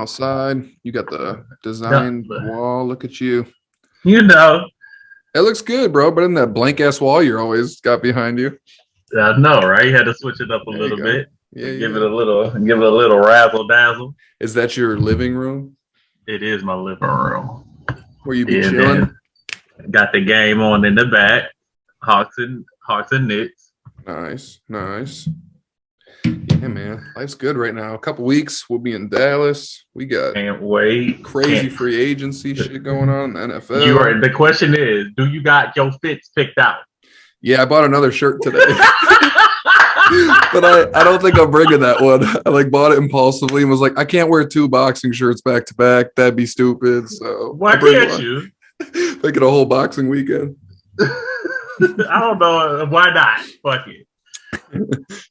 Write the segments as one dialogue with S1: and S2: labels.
S1: outside. You got the designed
S2: No,
S1: wall. Look at you.
S2: you know,
S1: It looks good, bro. Better than that blank ass wall you're always got behind you.
S2: I know, right? You had to switch it up a
S1: There you
S2: little
S1: go.
S2: bit,
S1: Yeah,
S2: give it
S1: yeah.
S2: a little, razzle dazzle.
S1: Is that your living room
S2: It is my living room,
S1: where you be
S2: and
S1: chilling?
S2: then got the game on in the back, Hawks and Knicks.
S1: Nice, nice. Yeah, man. Life's good right now. A couple weeks, we'll be in Dallas. We got
S2: Can't wait.
S1: crazy
S2: Can't.
S1: free agency shit going on in the
S2: You
S1: NFL.
S2: are. The question is, do you got your fits picked out?
S1: Yeah, I bought another shirt today. But I don't think I'm bringing that one. I like bought it impulsively and was like, I can't wear 2 boxing shirts back to back. That'd be stupid. So
S2: Why
S1: I'll bring
S2: can't
S1: one.
S2: you?
S1: Make it a whole boxing weekend.
S2: I don't know. Why not? Fuck it.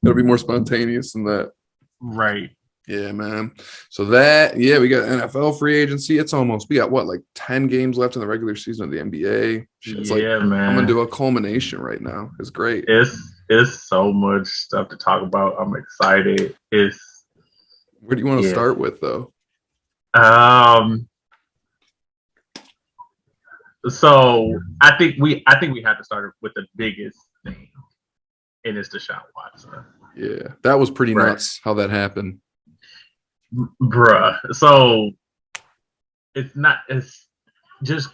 S1: It'll be more spontaneous than that.
S2: Right.
S1: Yeah, man. So that, yeah, we got NFL free agency. It's almost, we got what, like 10 games left in the regular season of the NBA. It's like,
S2: man.
S1: I'm gonna do a culmination right now. It's great.
S2: It's so much stuff to talk about. I'm excited.
S1: Where do you want to start with though?
S2: So I think we have to start with the biggest thing, and it's Deshaun Watson.
S1: Yeah, that was pretty nuts how that happened.
S2: Bruh. So it's just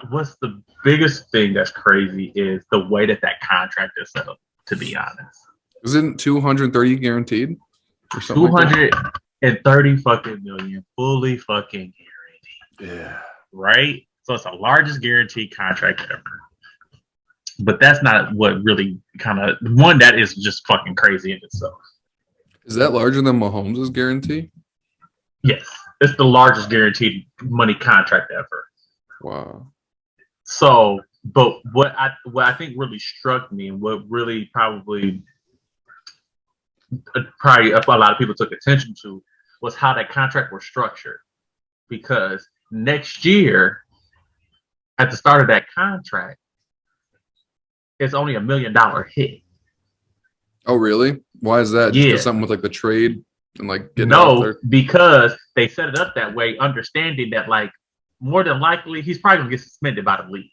S2: what's the biggest thing that's crazy is the way that contract is set up, to be honest.
S1: Isn't 230 guaranteed?
S2: Or 230 fucking million, fully fucking guaranteed.
S1: Yeah.
S2: Right? So it's the largest guaranteed contract ever. But that's not what really that is just fucking crazy in itself.
S1: Is that larger than Mahomes' guarantee?
S2: Yes. It's the largest guaranteed money contract ever.
S1: Wow.
S2: So, but what I think really struck me, and what really probably a lot of people took attention to, was how that contract was structured. Because next year, at the start of that contract, it's only $1 million hit.
S1: Oh, really? Why is that?
S2: Yeah.
S1: Just something with like the trade and like getting out there?
S2: Because they set it up that way, understanding that like more than likely he's probably gonna get suspended by the league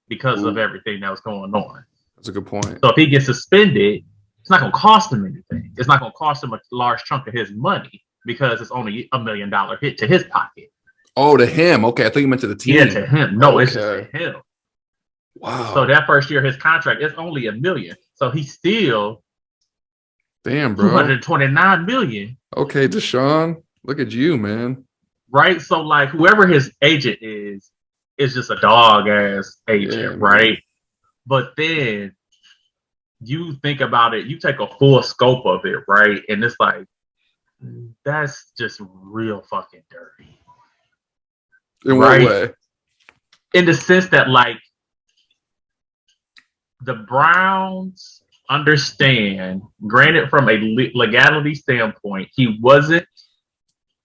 S2: because of everything that was going on.
S1: That's a good point.
S2: So if he gets suspended, it's not gonna cost him anything. It's not gonna cost him a large chunk of his money because it's only $1 million hit to his pocket.
S1: Oh, to him. Okay, I thought you meant to the team.
S2: Yeah, to him. No, it's just to him.
S1: Wow.
S2: So that first year, his contract is only $1 million. So he's still
S1: damn, bro,
S2: $229 million.
S1: Okay, Deshaun, look at you, man.
S2: Right. So like whoever his agent is just a dog ass agent, right? But then you think about it, you take a full scope of it, right? And it's like that's just real fucking dirty.
S1: In what way?
S2: In the sense that like the Browns understand, granted from a legality standpoint, he wasn't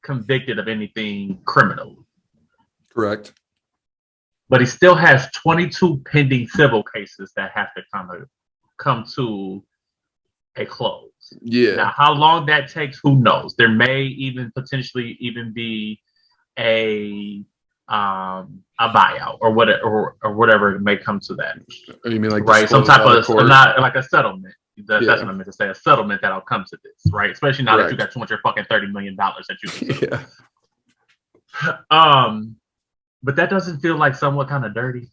S2: convicted of anything criminal.
S1: Correct.
S2: But he still has 22 pending civil cases that have to come to a close.
S1: Yeah.
S2: Now, how long that takes, who knows? There may even potentially even be a buyout or whatever it may come to that.
S1: You mean like
S2: some type of not like a settlement? That's what I meant to say. A settlement that'll come to this, right? Especially now that you got $230 million that you can but that doesn't feel like somewhat kind of dirty.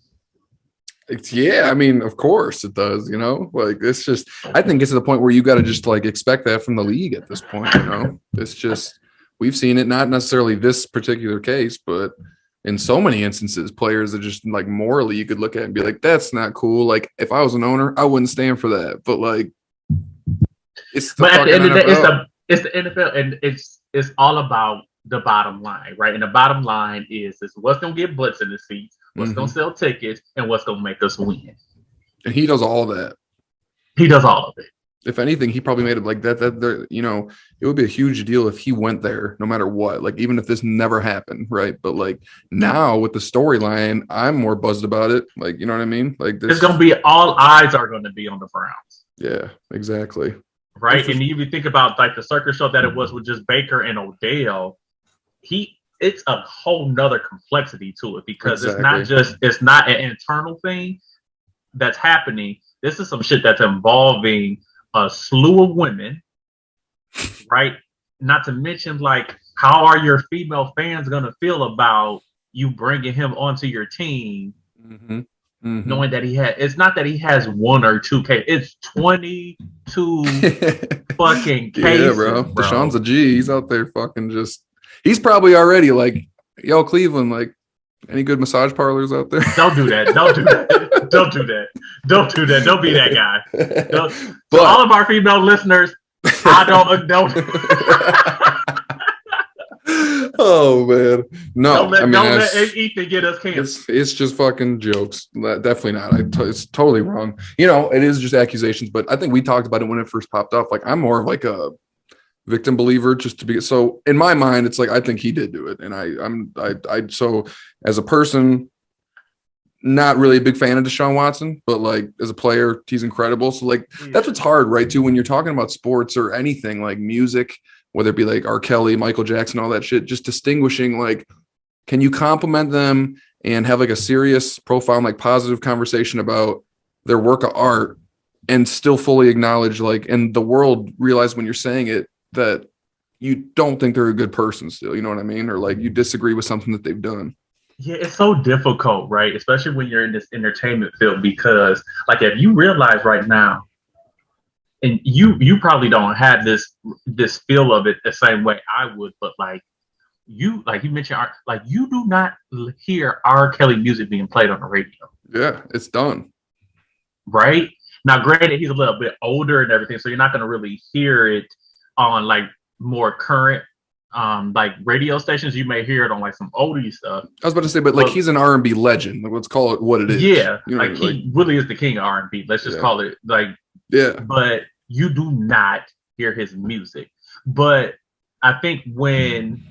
S1: I mean, of course it does, you know, like it's just, I think it's to the point where you got to just like expect that from the league at this point, you know. It's just, we've seen it, not necessarily this particular case, but in so many instances, players are just like morally, you could look at it and be like, that's not cool. Like if I was an owner, I wouldn't stand for that. But like, it's the
S2: at the end of the day,
S1: it's
S2: the NFL, and it's all about the bottom line, right? And the bottom line is what's gonna get butts in the seats, what's gonna sell tickets, and what's gonna make us win.
S1: And he does all that.
S2: He does all of it.
S1: If anything, he probably made it like that, you know, it would be a huge deal if he went there no matter what, like even if this never happened, right? But like now with the storyline, I'm more buzzed about it. Like, you know what I mean? Like
S2: it's gonna be, all eyes are gonna be on the Browns.
S1: Yeah, exactly.
S2: Right. And you think about like the circus show that it was with just Baker and Odell. it's a whole nother complexity to it, because
S1: Exactly.
S2: it's not an internal thing that's happening. This is some shit that's involving a slew of women, right? Not to mention, like, how are your female fans gonna feel about you bringing him onto your team,
S1: Mm-hmm. Mm-hmm.
S2: knowing that it's not that he has one or two cases, it's 22 fucking
S1: Yeah,
S2: cases,
S1: bro.
S2: bro.
S1: Deshaun's a G. He's out there fucking just. He's probably already like, yo, Cleveland, like, any good massage parlors out there?
S2: Don't do that. Don't do that. Don't do that. Don't do that. Don't be that guy. Don't. To all
S1: But
S2: of our female listeners, I don't
S1: oh man, no. I mean,
S2: don't let Ethan get us canceled.
S1: it's just fucking jokes. Definitely not. It's totally wrong. It is just accusations. But I think we talked about it when it first popped up. Like, I'm more of like a victim believer, just to be so in my mind. It's like I think he did do it, and I so as a person, not really a big fan of Deshaun Watson, but like as a player, he's incredible. So like that's what's hard, right? Too, when you're talking about sports or anything like music, whether it be like R. Kelly, Michael Jackson, all that shit, just distinguishing like, can you compliment them and have like a serious, profound, like positive conversation about their work of art and still fully acknowledge like, and the world realize when you're saying it that you don't think they're a good person still, you know what I mean? Or like you disagree with something that they've done.
S2: Yeah, it's so difficult, right? Especially when you're in this entertainment field, because like if you realize right now, and you probably don't have this feel of it the same way I would, but like you mentioned, like you do not hear R. Kelly music being played on the radio.
S1: Yeah, it's done.
S2: Right? Now, granted, he's a little bit older and everything, so you're not going to really hear it on like more current like radio stations. You may hear it on like some oldie stuff.
S1: I was about to say, but like he's an R&B legend. Like, let's call it what it is.
S2: Yeah,
S1: you know,
S2: like he really is the king of R&B. Let's just call it like.
S1: Yeah.
S2: But you do not hear his music. But I think when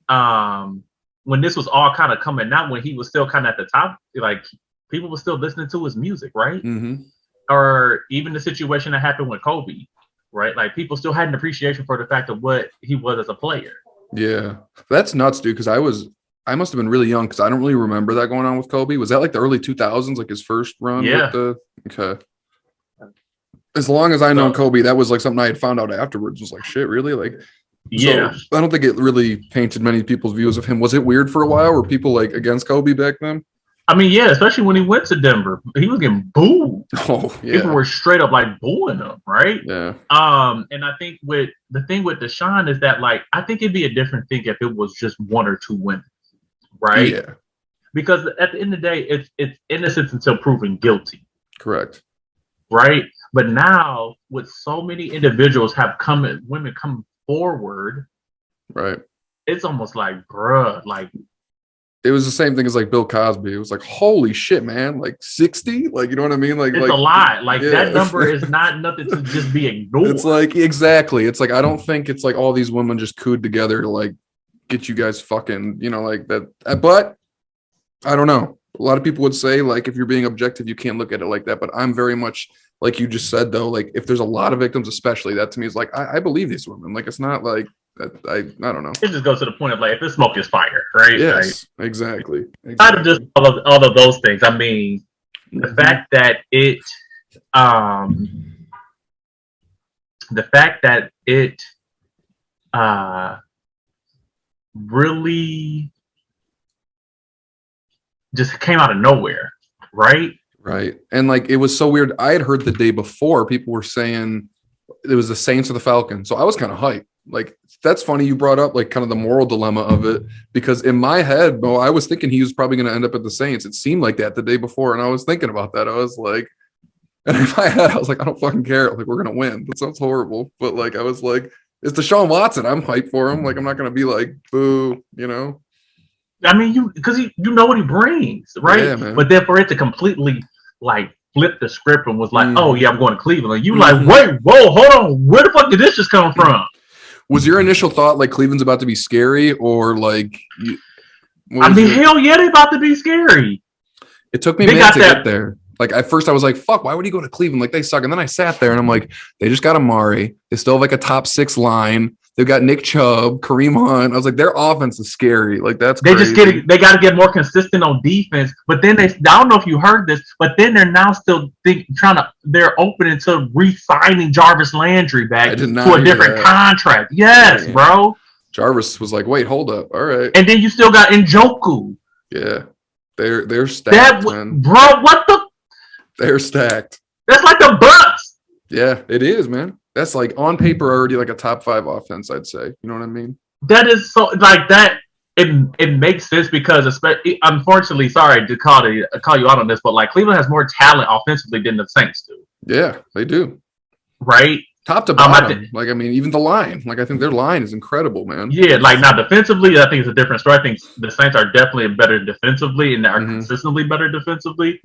S2: this was all kind of coming out, when he was still kind of at the top, like people were still listening to his music, right?
S1: Mm-hmm.
S2: Or even the situation that happened with Kobe, right? Like people still had an appreciation for the fact of what he was as a player.
S1: Yeah, that's nuts, dude. Because I must have been really young because I don't really remember that going on with Kobe. Was that like the early 2000s, like his first run?
S2: Yeah.
S1: Okay. As long as I know Kobe, that was like something I had found out afterwards. Was like, shit, really? Like,
S2: yeah.
S1: So I don't think it really painted many people's views of him. Was it weird for a while? Were people like against Kobe back then?
S2: I mean, yeah, especially when he went to Denver, he was getting booed.
S1: Oh, yeah.
S2: People were straight up like booing him, right?
S1: Yeah.
S2: And I think with the thing with Deshaun is that like I think it'd be a different thing if it was just one or two women, right?
S1: Yeah.
S2: Because at the end of the day, it's innocence until proven guilty.
S1: Correct.
S2: Right. But now with so many individuals women come forward,
S1: right?
S2: It's almost like, bruh, like.
S1: It was the same thing as like Bill Cosby. It was like, holy shit, man, like 60, like, you know what I mean? Like,
S2: it's a lot. Like that number is not nothing to just be ignored.
S1: It's like, exactly. It's like, I don't think it's like all these women just cooed together to like get you guys fucking, like that. But I don't know. A lot of people would say like, if you're being objective, you can't look at it like that. But I'm very much like you just said though, like if there's a lot of victims, especially that to me is like, I believe these women. Like, it's not like, I don't know.
S2: It just goes to the point of like, if it's smoke is fire, right?
S1: Yes, like, exactly.
S2: Out of just all of those things, I mean, the fact that it really just came out of nowhere, right?
S1: Right. And like, it was so weird. I had heard the day before people were saying it was the Saints or the Falcons. So I was kind of hyped. Like, that's funny you brought up like kind of the moral dilemma of it, because in my head, Mo, I was thinking he was probably going to end up at the Saints. It seemed like that the day before. And I was thinking about that. I was like, and in my head, I was like, I don't fucking care. Like, we're going to win. That sounds horrible. But like, I was like, it's Deshaun Watson. I'm hyped for him. Like, I'm not going to be like, boo,
S2: I mean, because you know what he brings, right? Yeah, man. But then for it to completely like flip the script and was like, oh yeah, I'm going to Cleveland. You like, wait, whoa, hold on. Where the fuck did this just come from?
S1: Was your initial thought like Cleveland's about to be scary, or like?
S2: I mean, hell yeah, they about to be scary.
S1: It took me a minute to get there. Like at first I was like, fuck, why would he go to Cleveland? Like they suck. And then I sat there and I'm like, they just got Amari. They still have like a top 6 line. They've got Nick Chubb, Kareem Hunt. I was like, their offense is scary. Like that's
S2: They
S1: crazy.
S2: just they got to get more consistent on defense. But then I don't know if you heard this, but then they're now still they're open to re-signing Jarvis Landry back to a different contract. Yes, bro.
S1: Jarvis was like, wait, hold up. All right.
S2: And then you still got Njoku.
S1: Yeah. They're stacked, man.
S2: Bro, what the?
S1: They're stacked.
S2: That's like the Bucks.
S1: Yeah, it is, man. That's like on paper already like a top 5 offense, I'd say. You know what I mean?
S2: That is so like that. It makes sense because, especially, unfortunately, sorry to call you out on this, but like Cleveland has more talent offensively than the Saints do.
S1: Yeah, they do.
S2: Right?
S1: Top to bottom. I mean, even the line. Like, I think their line is incredible, man.
S2: Yeah, like now defensively, I think it's a different story. I think the Saints are definitely better defensively and are consistently better defensively.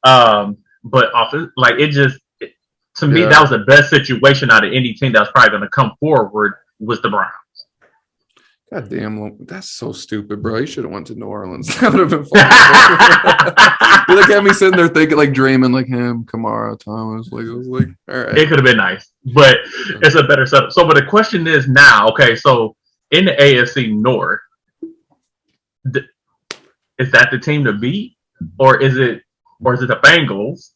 S2: But like it just to me, that was the best situation out of any team that was probably going to come forward was the Browns.
S1: God damn, that's so stupid, bro. You should have went to New Orleans. That would have been fun. You like had me sitting there thinking, like dreaming, like him, Kamara, Thomas. Like I was like, all right.
S2: It could have been nice, but it's a better setup. So, but the question is now, okay, so in the AFC North, is that the team to beat, or is it the Bengals?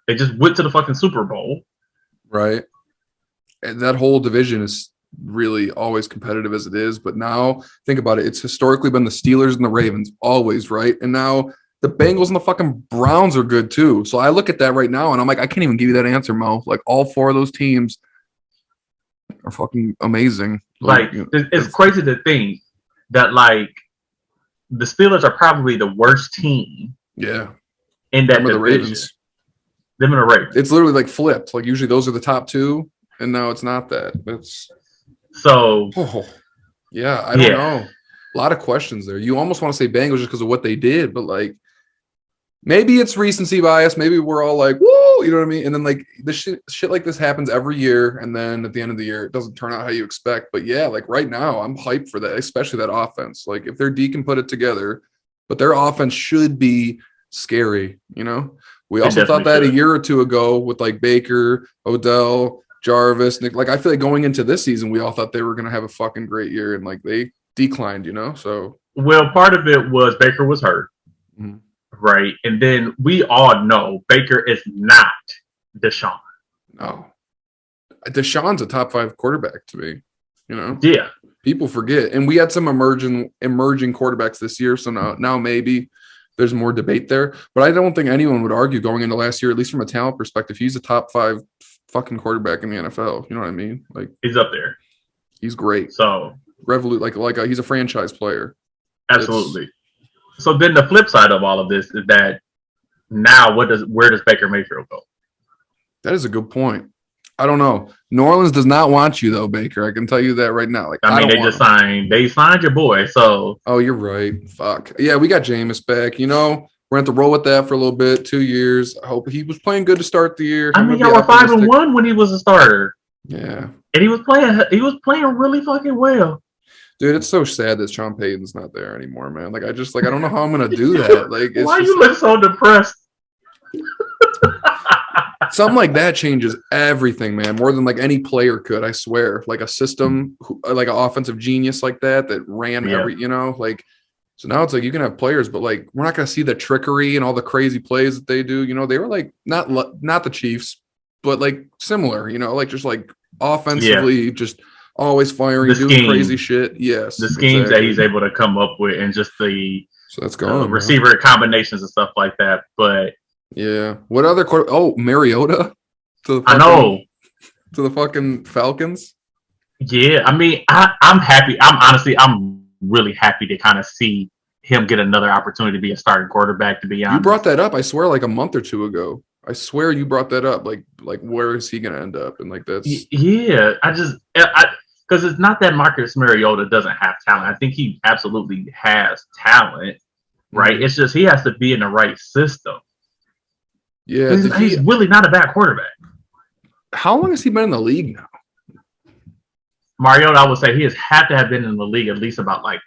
S2: They just went to the fucking Super Bowl,
S1: right? And that whole division is really always competitive as it is, but now think about it, it's historically been the Steelers and the Ravens always, right? And now the Bengals and the fucking Browns are good too. So I look at that right now and I'm like, I can't even give you that answer, Mo. Like all 4 of those teams are fucking amazing.
S2: Like you know, it's crazy to think that like the Steelers are probably the worst team in that division. The Ravens. Them and the Ravens.
S1: It's literally like flipped. Like usually those are the top 2 and now it's not that. It's
S2: so,
S1: I don't know. A lot of questions there. You almost want to say Bengals just because of what they did, but like maybe it's recency bias. Maybe we're all like, woo, you know what I mean? And then like this shit like this happens every year, and then at the end of the year, it doesn't turn out how you expect. But yeah, like right now, I'm hyped for that, especially that offense. Like if their D can put it together, but their offense should be scary. You know, we also thought that a year or 2 ago with like Baker, Odell, Jarvis, Nick. Like I feel like going into this season, we all thought they were going to have a fucking great year, and like they declined, you know. So
S2: well, part of it was Baker was hurt, right? And then we all know Baker is not Deshaun.
S1: No, Deshaun's a top 5 quarterback to me. You know, people forget, and we had some emerging quarterbacks this year. So now maybe there's more debate there, but I don't think anyone would argue going into last year, at least from a talent perspective, he's a top 5 fucking quarterback in the NFL. You know what I mean? Like
S2: he's up there.
S1: He's great.
S2: So
S1: he's a franchise player.
S2: Absolutely. So then the flip side of all of this is that now where does Baker Mayfield go?
S1: That is a good point. I don't know. New Orleans does not want you though, Baker. I can tell you that right now. Like
S2: I mean, they signed your boy. So
S1: you're right. Fuck. Yeah, we got Jameis back. You know, we're going to have to roll with that for a little bit. 2 years. I hope he was playing good to start the year.
S2: I mean, y'all were 5-1 when he was a starter.
S1: Yeah.
S2: And he was playing really fucking well.
S1: Dude, it's so sad that Sean Payton's not there anymore, man. Like I don't know how I'm gonna do that. Like it's
S2: why you look so depressed?
S1: Something like that changes everything, man. More than like any player could, I swear. Like a system, like an offensive genius like that ran every, you know, like. So now it's like you can have players, but like we're not gonna see the trickery and all the crazy plays that they do. You know, they were like not the Chiefs, but like similar. You know, like just like offensively, just always firing, doing crazy shit. Yes,
S2: the schemes that he's able to come up with, and just the
S1: that's gone,
S2: receiver combinations and stuff like that. But
S1: yeah, what other Mariota? To the fucking Falcons.
S2: Yeah, I mean, I'm happy. I'm really happy to kind of see him get another opportunity to be a starting quarterback. To be honest,
S1: you brought that up. I swear, like a month or 2 ago. I swear you brought that up. Like where is he going to end up? And like that's because it's not that Marcus Mariota doesn't have talent. I think he absolutely has talent, right? It's just he has to be in the right system. Yeah,
S2: he's really not a bad quarterback.
S1: How long has he been in the league now?
S2: Mariota, I would say he has had to have been in the league at least about like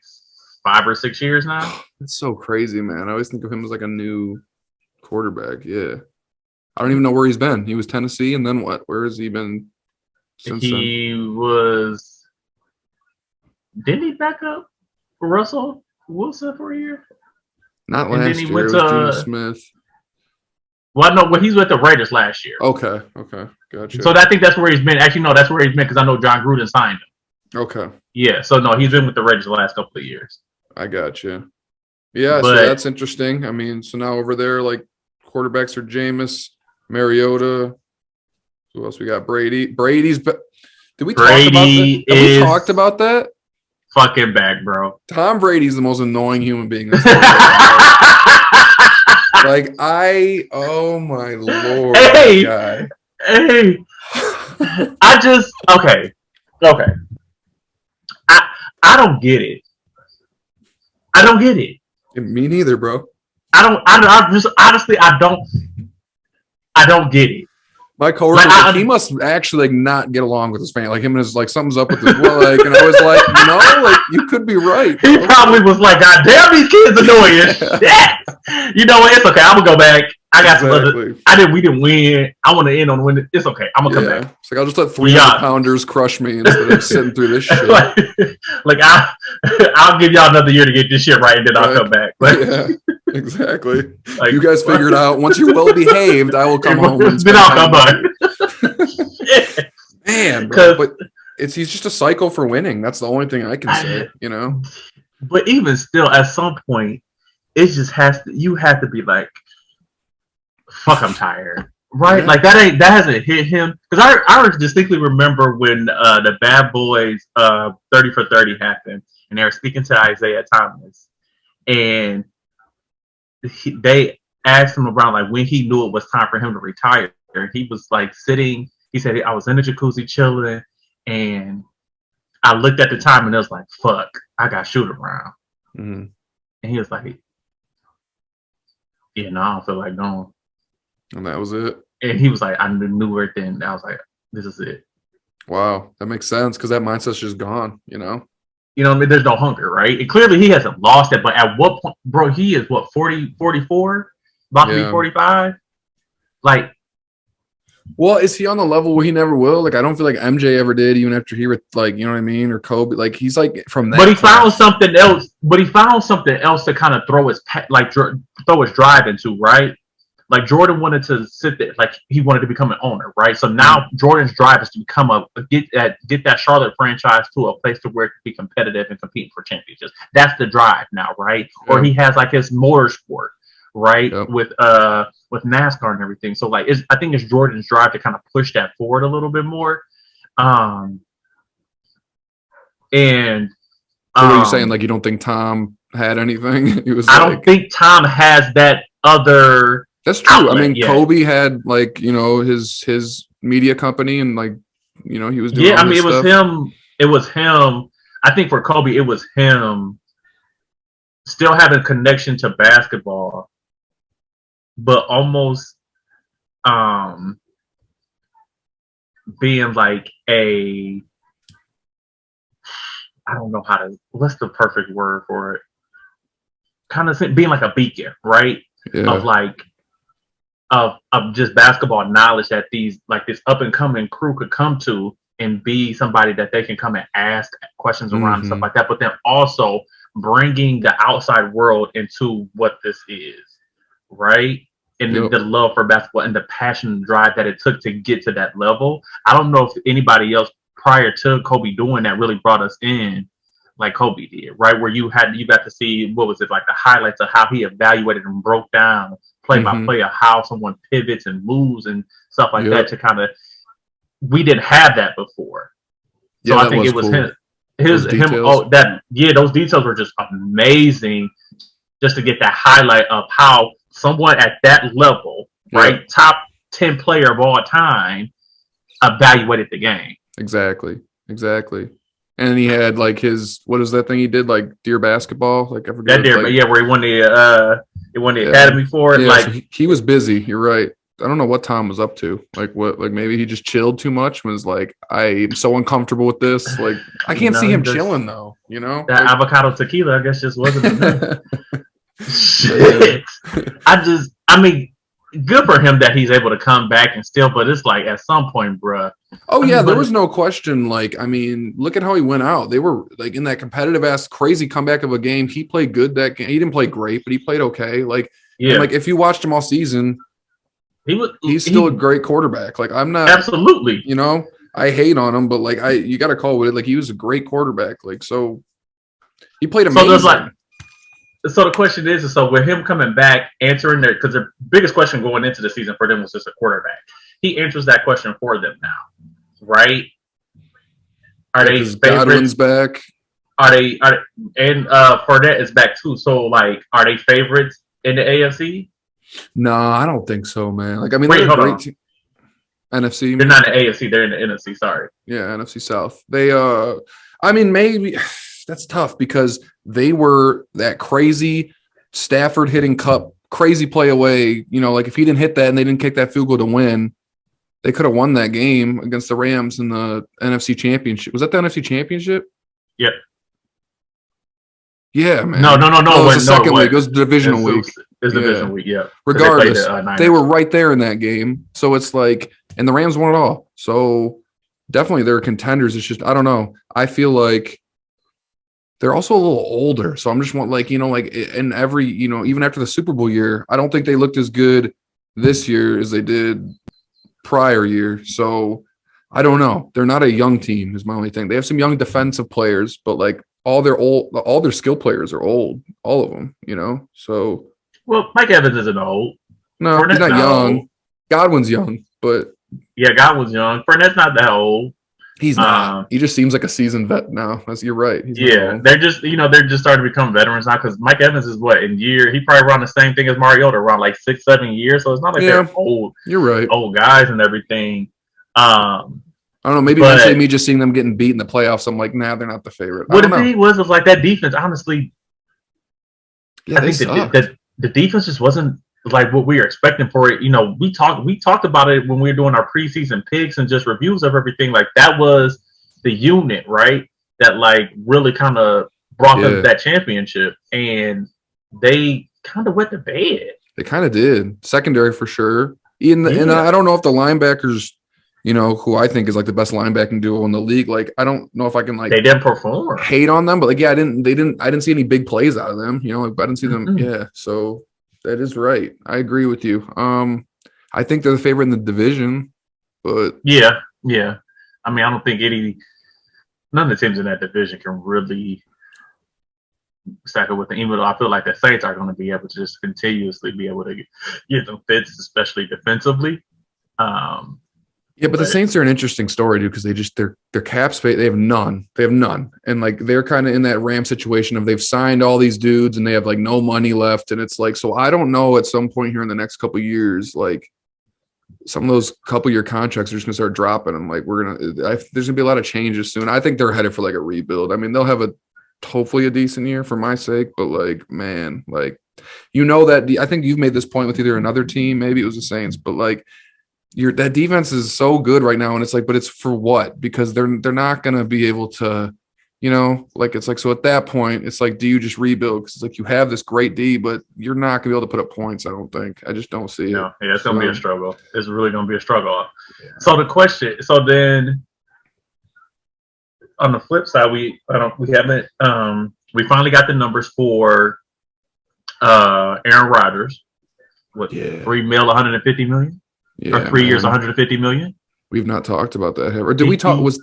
S2: 5 or 6 years now.
S1: It's so crazy, man. I always think of him as like a new quarterback. Yeah. I don't even know where he's been. He was Tennessee, and then what? Where has he been since then?
S2: He was didn't he back up for Russell Wilson for a year?
S1: Not
S2: And then
S1: last
S2: he
S1: year.
S2: went
S1: It was Geno
S2: to
S1: Smith.
S2: well, no, but he's with the Raiders last year.
S1: Okay, gotcha.
S2: So I think that's where he's been. Actually, no, that's where he's been because I know John Gruden signed him.
S1: Okay,
S2: Yeah, so no, he's been with the Raiders the last couple of years.
S1: I gotcha. Yeah, so
S2: But
S1: that's interesting. I mean, so now over there, like quarterbacks are Jameis, Mariota. Who else we got? Brady's. Did we talk about that? Have we talked about that?
S2: Fucking back, bro.
S1: Tom Brady's the most annoying human being. Like oh my lord,
S2: hey,
S1: guy.
S2: Hey, okay. I don't get it. I don't get it.
S1: Me neither, bro.
S2: I just honestly, I don't get it.
S1: My coworker, he must actually not get along with his family. Like him and his something's up with his and I was like, no, you could be right.
S2: Bro. He probably was like, God damn, these kids annoying as shit. You know what? It's okay. I'm gonna go back. I got some other. We didn't win. I want to end on winning. It's okay. I'm gonna come back.
S1: It's like I'll just let 300-pounders crush me instead of sitting through this shit.
S2: I'll give y'all another year to get this shit right, and then I'll come back.
S1: Yeah, exactly. You guys figure it out. Once you're well behaved, I will come home.
S2: Then I'll come back.
S1: Man, bro, but he's just a cycle for winning. That's the only thing I can say.
S2: But even still, at some point, it just you have to be like, fuck, I'm tired. Right? Yeah. Like that hasn't hit him. Because I distinctly remember when the Bad Boys 30 for 30 happened and they were speaking to Isaiah Thomas. And they asked him around like when he knew it was time for him to retire. He was like sitting, he said, I was in the jacuzzi chilling and I looked at the time and it was like, fuck, I got shoot around. Mm-hmm. And he was like, yeah, no, I don't feel like going.
S1: And that was it.
S2: And he was like, I knew everything. I was like, this is it.
S1: Wow, that makes sense because that mindset's just gone, You know
S2: what I mean? There's no hunger, right? And clearly he hasn't lost it, but at what point, bro, he is 40, 44? About to be 45? Like,
S1: well, is he on the level where he never will? Like, I don't feel like MJ ever did, even after he, like, you know what I mean? Or Kobe. Like, he's like from that.
S2: But he found something else. But he found something else to kind of throw his drive into, right? Like Jordan wanted to sit there, like he wanted to become an owner, right? So now Jordan's drive is to become get that Charlotte franchise to a place to where it can be competitive and competing for championships. That's the drive now, right? Yeah. Or he has like his motorsport, right? Yep. With NASCAR and everything. So like, I think it's Jordan's drive to kind of push that forward a little bit more. So what
S1: are you saying? Like, you don't think Tom had anything?
S2: I don't think Tom has that other.
S1: That's true. I mean, Kobe had like, his media company and like, he was doing.
S2: Yeah, I mean, it was him. It was him. I think for Kobe, it was him still having connection to basketball, but almost being like I don't know what's the perfect word for it? Kind of being like a beacon, right? Yeah. Of like, of just basketball knowledge that this up and coming crew could come to and be somebody that they can come and ask questions around and stuff like that, but then also bringing the outside world into what this is, right? And the love for basketball and the passion and drive that it took to get to that level. I don't know if anybody else prior to Kobe doing that really brought us in like Kobe did, right? Where you got to see, what was it, like the highlights of how he evaluated and broke down play by play of how someone pivots and moves and stuff like that to kind of, we didn't have that before. So I think it was cool. Those details were just amazing just to get that highlight of how someone at that level, right, top 10 player of all time, evaluated the game.
S1: Exactly. And he had like what is that thing he did, like Dear Basketball? Like I forget.
S2: Where he won the Academy for it.
S1: Yeah,
S2: like
S1: so he was busy. You're right. I don't know what Tom was up to. Like maybe he just chilled too much and was like, I'm so uncomfortable with this. Like I can't see him chilling though, That
S2: avocado tequila, I guess, just wasn't enough. Shit. I mean, good for him that he's able to come back and still, but it's like at some point, bruh,
S1: Oh
S2: I
S1: yeah,
S2: mean,
S1: there
S2: but
S1: was no question. Like, I mean, look at how he went out. They were like in that competitive ass crazy comeback of a game. He played good that game. He didn't play great, but he played okay. Like, and
S2: yeah,
S1: like if you watched him all season,
S2: he was.
S1: he's still a
S2: He
S1: great quarterback. Like, I'm not,
S2: absolutely.
S1: you know, I hate on him, but like you got to call with it. Like, he was a great quarterback. Like, so he played
S2: So there's like
S1: amazing.
S2: so the question is so with him coming back, answering their because the biggest question going into the season for them was just a quarterback. He answers that question for them now, right? Are
S1: Yeah,
S2: they
S1: because Godwin's
S2: favorites?
S1: back.
S2: And Fournette is back too. So like, are they favorites in the AFC?
S1: No, I don't think so, man. Like, I mean,
S2: Wait,
S1: they're a
S2: hold
S1: great
S2: on.
S1: team. NFC, you
S2: They're
S1: mean?
S2: not in the AFC. They're in the NFC. Sorry.
S1: Yeah, NFC South. They I mean maybe that's tough because they were that crazy Stafford hitting Cup crazy play away, you know, like if he didn't hit that and they didn't kick that field goal to win, they could have won that game against the Rams in the NFC Championship. Was that the NFC Championship?
S2: Yep.
S1: Yeah,
S2: No,
S1: man.
S2: no, no, no.
S1: No, it
S2: It
S1: was the
S2: wasn't. No, it
S1: second week. It
S2: wasn't.
S1: was the divisional week.
S2: It's
S1: Yeah.
S2: division week. Yeah. Because they played
S1: Regardless,
S2: the
S1: they
S2: Niners.
S1: were right there in that game. So it's like, and the Rams won it all. So definitely they're contenders. It's just, I don't know. I feel like they're also a little older. So I'm just want like, you know, like in every, you know, even after the Super Bowl year, I don't think they looked as good this year as they did prior year. So I don't know. They're not a young team is my only thing. They have some young defensive players, but like all their skill players are old, all of them, you know? So
S2: Well, Mike Evans isn't old.
S1: no, he's
S2: Fournette's
S1: not
S2: not old.
S1: young. Godwin's young, but
S2: Yeah, God was young. Fournette's not that old.
S1: he's not.
S2: Um,
S1: He just seems like a seasoned vet now. You're right. He's not
S2: yeah,
S1: old.
S2: they're just starting to become veterans now because Mike Evans is what in year he probably around the same thing as Mariota, around like 6, 7 years. So it's not like
S1: Yeah,
S2: they're
S1: you're right.
S2: old guys and everything. Um,
S1: I don't know. Maybe mentally,
S2: but
S1: me just seeing them getting beat in the playoffs, I'm like, nah, they're not the favorite. I
S2: what
S1: don't
S2: the
S1: know.
S2: thing was like that defense. Honestly,
S1: Yeah,
S2: I
S1: they
S2: think
S1: suck.
S2: the defense just wasn't like what we were expecting for it. You know, we talked about it when we were doing our preseason picks and just reviews of everything. Like that was the unit, right? That like really kind of brought them to
S1: Yeah,
S2: that championship, and they kind of went to bed.
S1: they kind of did. Secondary for sure. And
S2: Yeah,
S1: I don't know if the linebackers, you know, who I think is like the best linebacking duo in the league. Like, I don't know if I can like
S2: they didn't perform.
S1: hate on them, but like, yeah, I didn't see any big plays out of them. You know, like, I didn't see them.
S2: Mm-mm.
S1: Yeah, so that is right. I agree with you. I think they're the favorite in the division, but
S2: Yeah, yeah. I mean, I don't think none of the teams in that division can really stack up with them. Even though I feel like the Saints are going to be able to just continuously be able to get them fits, especially defensively. Um,
S1: yeah, but the
S2: but
S1: Saints are an interesting story, dude, because their cap space, they have none. They have none. And like they're kind of in that Ram situation of they've signed all these dudes and they have like no money left. And it's like, so I don't know at some point here in the next couple of years, like some of those couple year contracts are just gonna start dropping. And like there's gonna be a lot of changes soon. I think they're headed for like a rebuild. I mean, they'll have hopefully a decent year for my sake, but like, man, like you know that I think you've made this point with either another team, maybe it was the Saints, but like that defense is so good right now, and it's like, but it's for what? Because they're not gonna be able to, you know, like it's like so at that point, it's like, do you just rebuild? Because it's like you have this great D, but you're not gonna be able to put up points. I don't think. I just don't see it.
S2: no, yeah, it's going to be a
S1: So,
S2: struggle. It's really going to be a struggle.
S1: yeah.
S2: So the question, so then on the flip side, we haven't we finally got the numbers for Aaron Rodgers. What
S1: Yeah.
S2: 3 mil, 150 million, or
S1: Yeah,
S2: 3 years,
S1: man.
S2: 150 million.
S1: We've not talked about that, or did we talk? Was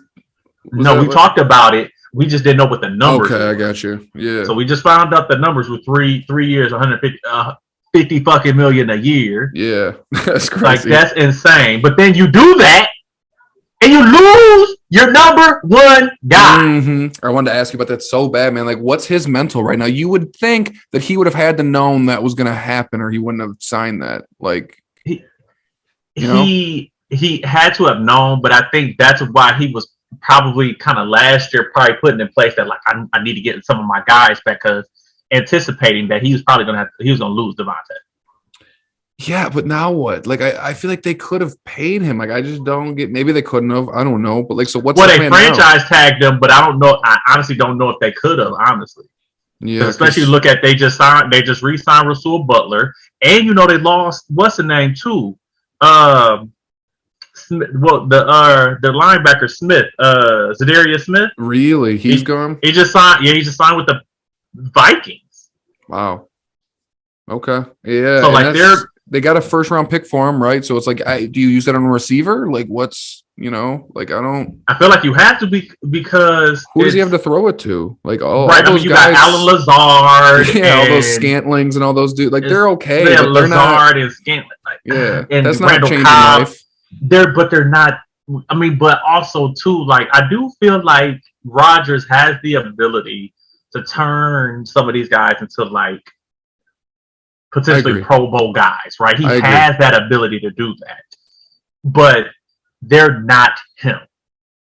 S2: No,
S1: that
S2: we talked about it. We just didn't know what the numbers
S1: okay?
S2: were.
S1: I got you. Yeah,
S2: So we just found out the numbers were 3 years, 150 50 fucking million a year.
S1: yeah, that's crazy.
S2: Like that's insane. But then you do that and you lose your number one guy.
S1: Mm-hmm. I wanted to ask you about that so bad, man. Like, what's his mental right now? You would think that he would have had to known that was going to happen, or he wouldn't have signed that. Like,
S2: He
S1: you know,
S2: he had to have known, but I think that's why he was probably kind of last year probably putting in place that like I need to get some of my guys back because anticipating that he was probably gonna lose Devontae.
S1: yeah, but now what? Like, I feel like they could have paid him. Like, I just don't get. Maybe they couldn't have. I don't know. But like, so what's
S2: Well,
S1: the
S2: they
S1: plan now?
S2: franchise tagged him, but I don't know. I honestly don't know if they could have. Honestly,
S1: Yeah,
S2: especially look at they just re-signed Rasul Butler, and you know they lost what's the name too. Smith, well, the linebacker Smith, Zadarius Smith.
S1: Really? He's gone?
S2: He just signed. Yeah, he just signed with the Vikings.
S1: Wow. Okay. Yeah.
S2: So
S1: and
S2: like
S1: they got a first round pick for him, right? So it's like, do you use that on a receiver? Like, what's like
S2: I feel like you have to be because
S1: who does he have to throw it to? Like all those
S2: you
S1: guys,
S2: got Alan Lazard,
S1: yeah, all those Scantlings and all those dudes. Like they're okay.
S2: Yeah,
S1: but
S2: Lazard
S1: not,
S2: and Scantling. Like,
S1: yeah,
S2: and
S1: that's
S2: Randall
S1: not changing
S2: Cobb,
S1: life.
S2: They're not. I mean, but also too, like I do feel like Rodgers has the ability to turn some of these guys into like potentially Pro Bowl guys, right? He has that ability to do that, but they're not him.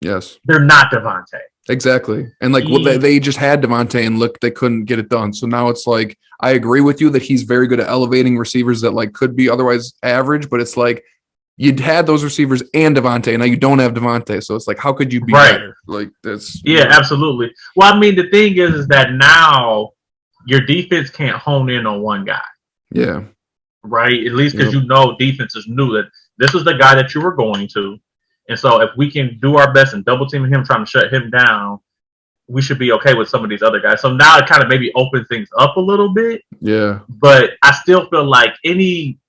S1: Yes,
S2: they're not Devontae.
S1: Exactly, and like they just had Devontae, and look, they couldn't get it done. So now it's like I agree with you that he's very good at elevating receivers that like could be otherwise average, but it's like you'd had those receivers and Devontae, and now you don't have Devontae. So it's like, how could you be better? Like that's
S2: absolutely. Well, I mean, the thing is that now your defense can't hone in on one guy.
S1: Yeah.
S2: Right. At least because defenses knew that this was the guy that you were going to. And so if we can do our best and double team him, trying to shut him down, we should be okay with some of these other guys. So now it kind of maybe opens things up a little bit.
S1: Yeah.
S2: But I still feel like any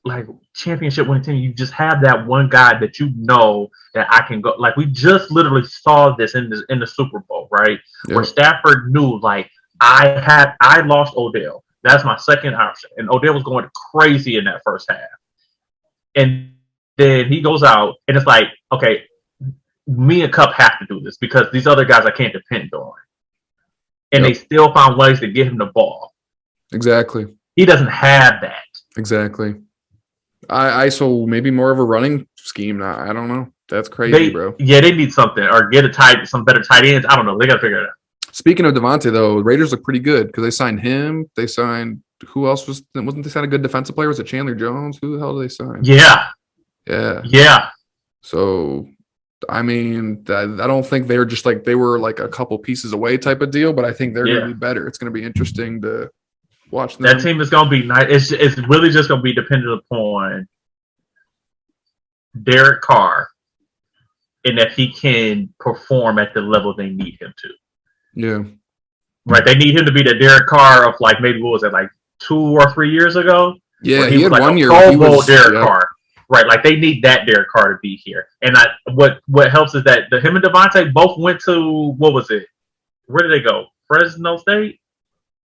S2: like championship winning team, you just have that one guy that that I can go. Like we just literally saw this in the Super Bowl, right? Yep. Where Stafford knew, like, I lost Odell. That's my second option. And Odell was going crazy in that first half. And then he goes out and it's like, okay, me and Cup have to do this because these other guys I can't depend on. And they still found ways to get him the ball.
S1: Exactly.
S2: He doesn't have that.
S1: Exactly. I so maybe more of a running scheme now. I don't know. That's crazy, bro.
S2: Yeah, they need something or get some better tight ends. I don't know. They got to figure it out.
S1: Speaking of Devontae, though, Raiders look pretty good because they signed him. They signed who else wasn't they signed a good defensive player? Was it Chandler Jones? Who the hell did they sign? Yeah. So, I mean, I don't think they're just like they were like a couple pieces away type of deal, but I think they're going to be better. It's going to be interesting to watch them.
S2: That team is going to be nice. It's really just going to be dependent upon Derek Carr and if he can perform at the level they need him to.
S1: Yeah.
S2: Right. They need him to be the Derek Carr of like maybe what was it, like 2 or 3 years ago?
S1: Yeah, he had
S2: like
S1: 1 year.
S2: Pro Bowl Derek Carr. Right. Like they need that Derek Carr to be here. And what helps is that him and Devontae both went to what was it? Where did they go? Fresno State?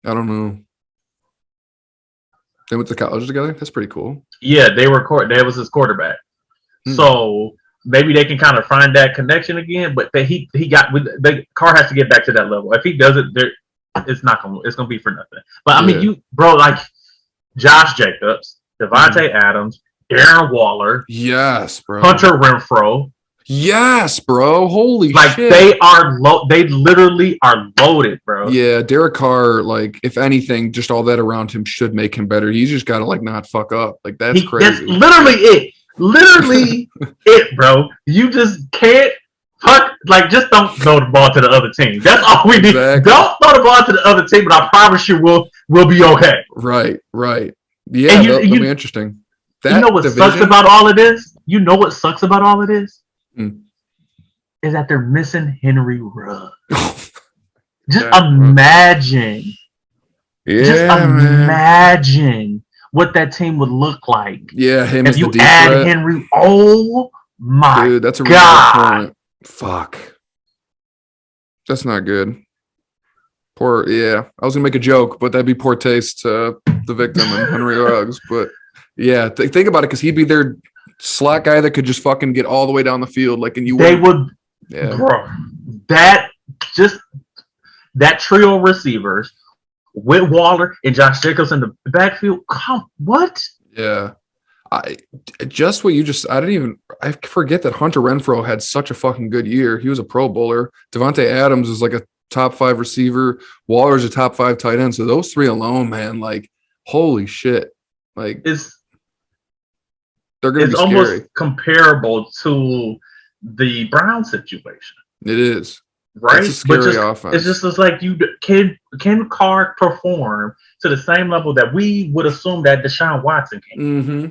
S1: I don't know. They went to college together? That's pretty cool.
S2: Yeah, that was his quarterback. So maybe they can kind of find that connection again, but the Carr has to get back to that level. If he does it, it's gonna be for nothing. But I mean, like Josh Jacobs, Devontae Adams, Darren Waller,
S1: yes, bro,
S2: Hunter Renfrow,
S1: yes, bro, holy shit,
S2: they literally are loaded, bro.
S1: Yeah, Derek Carr, like if anything, just all that around him should make him better. He's just got to like not fuck up. Like that's crazy.
S2: That's literally it. Literally it, bro. You just can't like just don't throw the ball to the other team. That's all we need. Don't throw the ball to the other team, but I promise you we'll be okay.
S1: Right. Yeah, that'll be interesting.
S2: You know what sucks about all of this? You know what sucks about all of this? Is that they're missing Henry Ruggs. Just imagine.
S1: Yeah,
S2: just imagine what that team would look like.
S1: Yeah, him
S2: if
S1: as
S2: you
S1: the deep
S2: add
S1: threat.
S2: Henry. Oh my
S1: dude, that's a
S2: God.
S1: real point. Fuck, that's not good. Poor, yeah. I was gonna make a joke, but that'd be poor taste to the victim and Henry Ruggs. But yeah, think about it, because he'd be their slot guy that could just fucking get all the way down the field, like, and
S2: bro. That trio of receivers with Waller and Josh Jacobs in the backfield. What?
S1: Yeah. I forget that Hunter Renfrow had such a fucking good year. He was a Pro Bowler. Devontae Adams is like a top 5 receiver. Waller's a top 5 tight end. So those 3 alone, man, like, holy shit. Like, they're going to be scary. It's almost
S2: comparable to the Brown situation.
S1: It is.
S2: Right?
S1: It's a scary offense.
S2: It's just like can Carr perform to the same level that we would assume that Deshaun Watson can?
S1: Mm-hmm.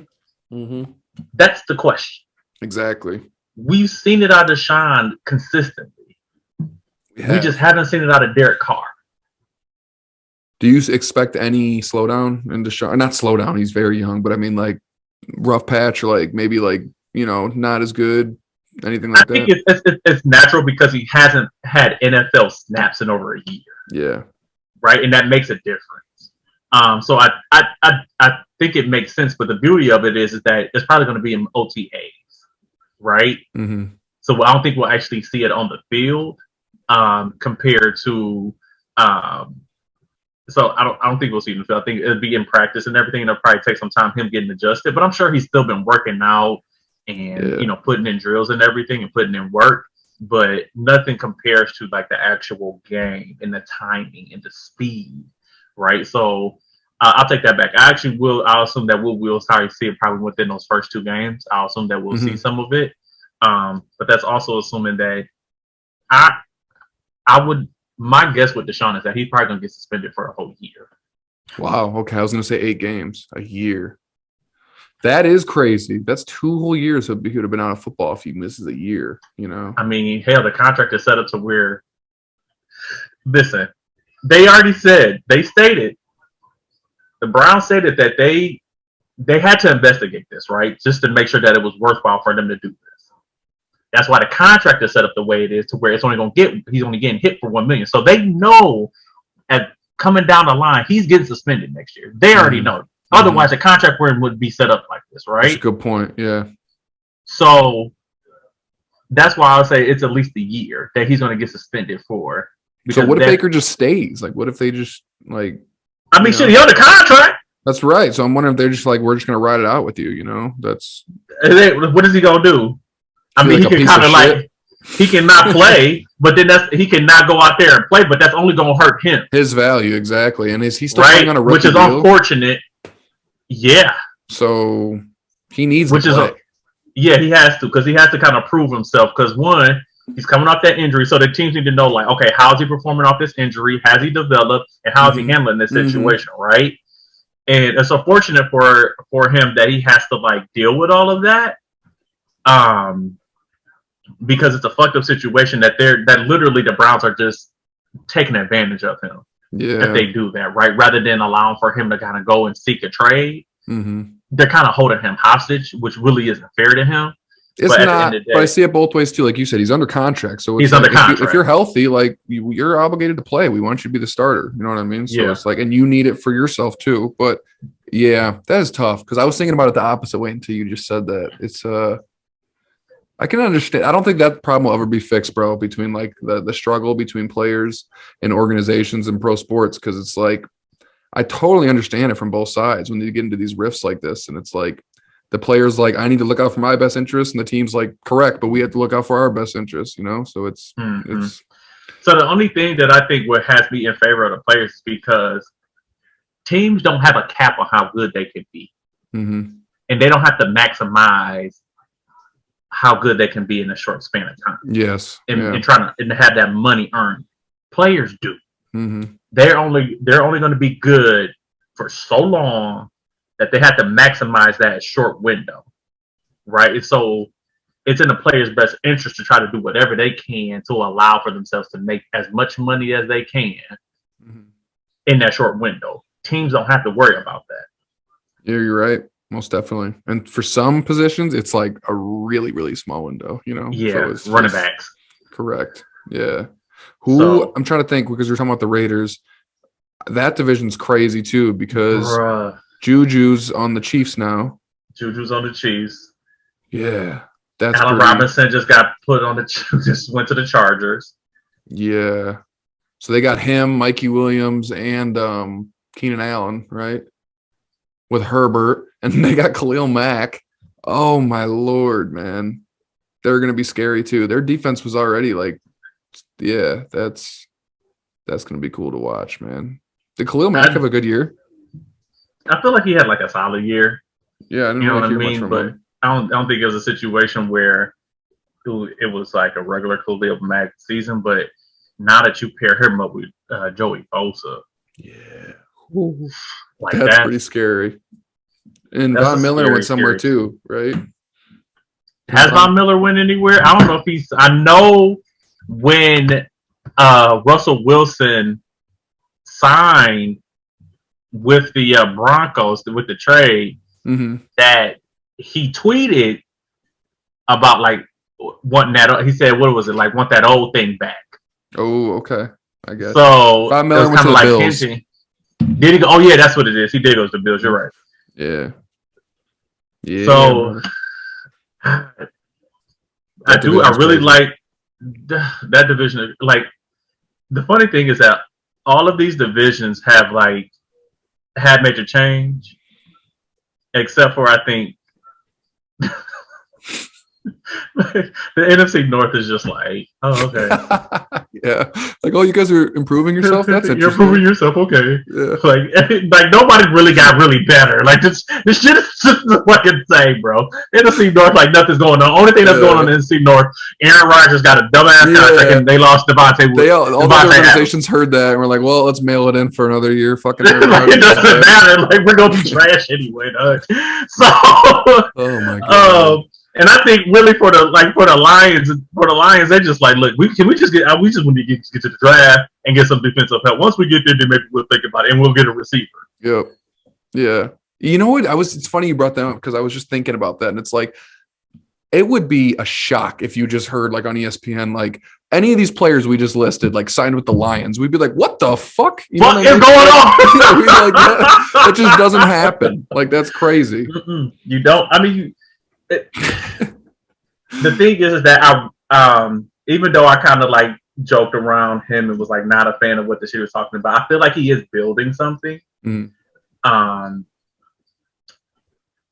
S1: Mm-hmm.
S2: That's the question.
S1: Exactly.
S2: We've seen it out of Deshaun consistently. We just haven't seen it out of Derek Carr.
S1: Do you expect any slowdown in Deshaun? Not slowdown. He's very young, but I mean, like rough patch, or like maybe like not as good. Anything like that?
S2: I think it's natural because he hasn't had NFL snaps in over a year.
S1: Yeah.
S2: Right, and that makes a difference. So I think it makes sense. But the beauty of it is that it's probably going to be in OTAs, right?
S1: Mm-hmm.
S2: So I don't think we'll actually see it on the field compared to. So I don't think we'll see it in the field. I think it'll be in practice and everything. It'll probably take some time him getting adjusted, but I'm sure he's still been working out and putting in drills and everything and putting in work. But nothing compares to like the actual game and the timing and the speed, right? So I'll take that back. I'll assume that we'll probably see it probably within those first 2 games. I'll assume that we'll see some of it. But that's also assuming that my guess with Deshaun is that he's probably going to get suspended for a whole year.
S1: Wow. Okay. I was going to say 8 games a year. That is crazy. That's 2 whole years he would have been out of football if he misses a year,
S2: I mean, hell, the contract is set up to where, listen, they stated, the Browns stated that they had to investigate this, right? Just to make sure that it was worthwhile for them to do this. That's why the contract is set up the way it is, to where he's only getting hit for $1 million. So they know coming down the line, he's getting suspended next year. They already know. Otherwise, the contract for him would be set up like this, right?
S1: That's a good point. Yeah.
S2: So that's why I would say it's at least a year that he's going to get suspended for.
S1: So what if Baker just stays? Like, what if they just like?
S2: I mean, shit, he under contract.
S1: That's right. So I'm wondering if they're just like, we're just going to ride it out with you. That's.
S2: What is he going to do? I mean, he can kind of like. He cannot play, but then he cannot go out there and play. But that's only going to hurt him.
S1: His value, exactly. And is he still playing on a rookie
S2: which is
S1: deal?
S2: Unfortunate. Yeah.
S1: So he needs to play.
S2: Yeah, he has to, because he has to kind of prove himself. Because one, he's coming off that injury, so the teams need to know, like, okay, how's he performing off this injury? Has he developed, and how's he handling this situation, right? And it's unfortunate for him that he has to like deal with all of that, because it's a fucked up situation that literally the Browns are just taking advantage of him.
S1: Yeah,
S2: if they do that, right? Rather than allowing for him to kind of go and seek a trade, they're kind of holding him hostage, which really isn't fair to him.
S1: It's not, but I see it both ways too. Like you said, he's under contract, so it's
S2: he's under contract.
S1: If you're healthy, like you're obligated to play. We want you to be the starter. You know what I mean? So it's like, and you need it for yourself too. But yeah, that is tough, because I was thinking about it the opposite way until you just said that. It's I can understand. I don't think that problem will ever be fixed, bro, between like the struggle between players and organizations and pro sports, because it's like I totally understand it from both sides when you get into these rifts like this, and it's like the players like, I need to look out for my best interest, and the team's like, correct, but we have to look out for our best interest, So it's
S2: so the only thing that I think what has me in favor of the players is because teams don't have a cap on how good they can be, and they don't have to maximize how good they can be in a short span of time.
S1: Yes,
S2: and trying to have that money earned. Players do. They're only going to be good for so long that they have to maximize that short window, right? So it's in the players' best interest to try to do whatever they can to allow for themselves to make as much money as they can in that short window. Teams don't have to worry about that.
S1: Yeah, you're right. Most definitely. And for some positions, it's like a really, really small window,
S2: Yeah, so running backs.
S1: Correct. Yeah. I'm trying to think, because you're talking about the Raiders. That division's crazy too, because Juju's on the Chiefs now.
S2: Juju's on the Chiefs.
S1: Yeah. That's
S2: Allen Robinson just got put on just went to the Chargers.
S1: Yeah. So they got him, Mikey Williams, and Keenan Allen, right? With Herbert, and they got Khalil Mack. Oh my Lord, man. They're going to be scary too. Their defense was already like, yeah, that's going to be cool to watch, man. Did Khalil Mack have a good year?
S2: I feel like he had like a solid year.
S1: Yeah, I didn't really hear much from him.
S2: I don't think it was a situation where it was like a regular Khalil Mack season, but now that you pair him up with Joey Bosa.
S1: Yeah.
S2: Like
S1: that's pretty scary. And
S2: That's
S1: Von
S2: a
S1: Miller went
S2: scary,
S1: somewhere
S2: scary.
S1: too, right?
S2: Has Von Miller went anywhere? I don't know if he's. I know when Russell Wilson signed with the Broncos with the trade, that he tweeted about like wanting that. He said, "What was it like? Want that old thing back?"
S1: Oh, okay. I guess.
S2: So
S1: Von
S2: it
S1: Miller
S2: was
S1: went
S2: kind
S1: to
S2: of
S1: the
S2: like
S1: Bills.
S2: hinting. Did he go? Oh yeah, that's what it is. He did go to the Bills. You're right.
S1: Yeah. Yeah.
S2: So I really
S1: crazy.
S2: like that division. Like the funny thing is that all of these divisions have like had major change, except for I think the NFC North is just like, oh okay,
S1: yeah, like, oh, you guys are improving yourself. That's
S2: you're
S1: interesting.
S2: improving yourself, okay.
S1: Yeah.
S2: Like nobody really got really better. Like this shit is just what I say, bro. NFC North, like nothing's going on. Only thing that's going on in the NFC North, Aaron Rodgers got a dumbass contract, and they lost Devontae.
S1: All the organizations heard that and we're like, well, let's mail it in for another year. Fucking
S2: like, it doesn't matter. Like we're gonna be trash anyway, dog. So,
S1: oh my god.
S2: And I think really for the Lions, they just like, look, we just want to get to the draft and get some defensive help. Once we get there, then maybe we'll think about it and we'll get a receiver.
S1: Yep. Yeah. You know what? It's funny you brought that up because I was just thinking about that, and it's like it would be a shock if you just heard like on ESPN like any of these players we just listed like signed with the Lions. We'd be like, what the fuck?
S2: What is going on?
S1: We'd be like, that just doesn't happen. Like that's crazy.
S2: You don't. I mean. The thing is that I even though I kind of like joked around him and was like not a fan of what the shit was talking about, I feel like he is building something.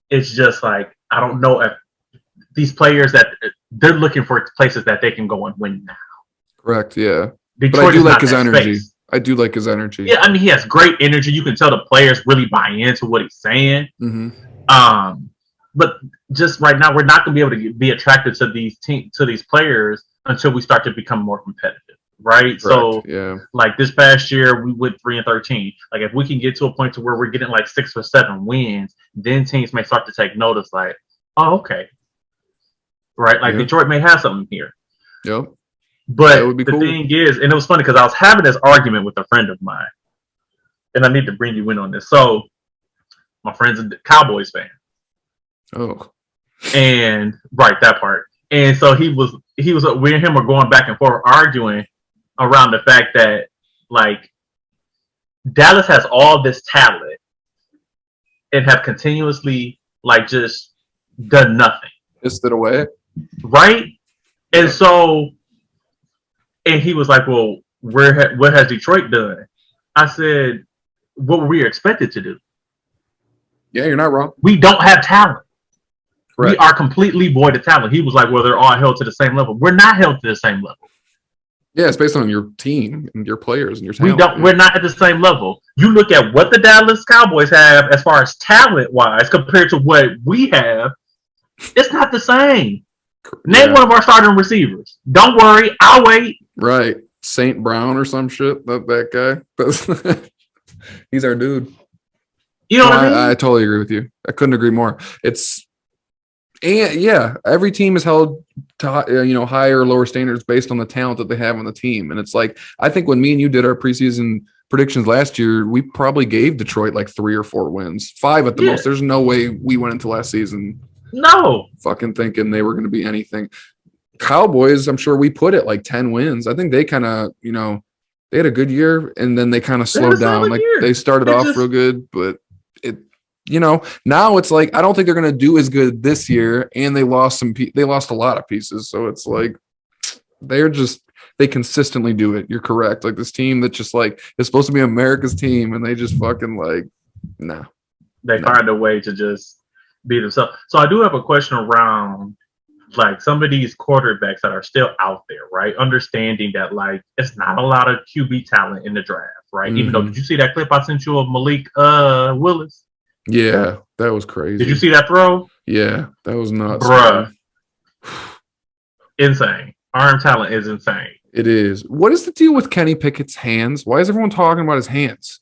S2: It's just like I don't know if these players that they're looking for places that they can go and win now.
S1: Correct. Yeah.
S2: Detroit
S1: but I do like his
S2: energy.
S1: Space. I do like his energy.
S2: Yeah, I mean he has great energy. You can tell the players really buy into what he's saying. But just right now, we're not going to be able to be attracted to these players until we start to become more competitive, right? Correct. So, like this past year, we went 3-13. Like if we can get to a point to where we're getting like 6 or 7 wins, then teams may start to take notice. Like, oh, okay, right? Like Detroit may have something here.
S1: Yep.
S2: But the thing is, and it was funny because I was having this argument with a friend of mine, and I need to bring you in on this. So, my friend's a Cowboys fan.
S1: Oh,
S2: and right, that part. And so we and him were going back and forth arguing around the fact that like Dallas has all this talent and have continuously like just done nothing.
S1: Pissed it away.
S2: Right? And so, and he was like, well, what has Detroit done? I said, what were we expected to do?
S1: Yeah, you're not wrong.
S2: We don't have talent.
S1: Correct.
S2: We are completely void of talent. He was like, well, they're all held to the same level. We're not held to the same level.
S1: Yeah, it's based on your team and your players and your talent.
S2: We're not at the same level. You look at what the Dallas Cowboys have as far as talent-wise compared to what we have, it's not the same. Name one of our starting receivers. Don't worry, I'll wait.
S1: Right. St. Brown or some shit. That guy. He's our dude.
S2: You know what I mean?
S1: I totally agree with you. I couldn't agree more. Every team is held to higher or lower standards based on the talent that they have on the team. And it's like, I think when me and you did our preseason predictions last year, we probably gave Detroit like 3 or 4 wins, 5 at the most. There's no way we went into last season fucking thinking they were going to be anything. Cowboys, I'm sure we put it like 10 wins. I think they kind of, they had a good year and then they kind of slowed down. Like they started off real good, but now it's like I don't think they're going to do as good this year, and they lost a lot of pieces. So it's like they consistently do it. You're correct. Like this team that just like is supposed to be America's team, and they just fucking like
S2: They find a way to just be themselves. So I do have a question around like some of these quarterbacks that are still out there, right? Understanding that like it's not a lot of QB talent in the draft, right? Even though, did you see that clip I sent you of Malik Willis?
S1: Yeah, that was crazy.
S2: Did you see that throw?
S1: Yeah, that was nuts.
S2: Bruh. Insane. Arm talent is insane.
S1: It is. What is the deal with Kenny Pickett's hands? Why is everyone talking about his hands?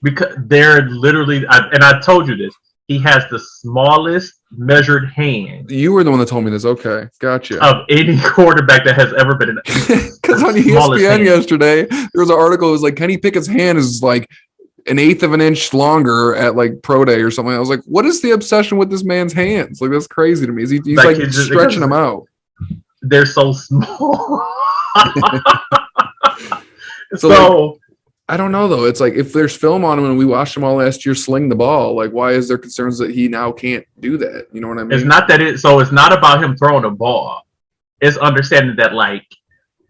S2: Because they're literally, and I told you this, he has the smallest measured hand
S1: You were the one that told me this. Okay, gotcha.
S2: of any quarterback that has ever been in
S1: Because on ESPN yesterday, there was an article. It was like Kenny Pickett's hand is like an eighth of an inch longer at like pro day or something. I was like, what is the obsession with this man's hands? Like, that's crazy to me. He's like stretching them out.
S2: They're so small.
S1: So like, I don't know though. It's like if there's film on him and we watched him all last year sling the ball, like why is there concerns that he now can't do that? You know what I mean?
S2: It's not that it's not about him throwing the ball. It's understanding that like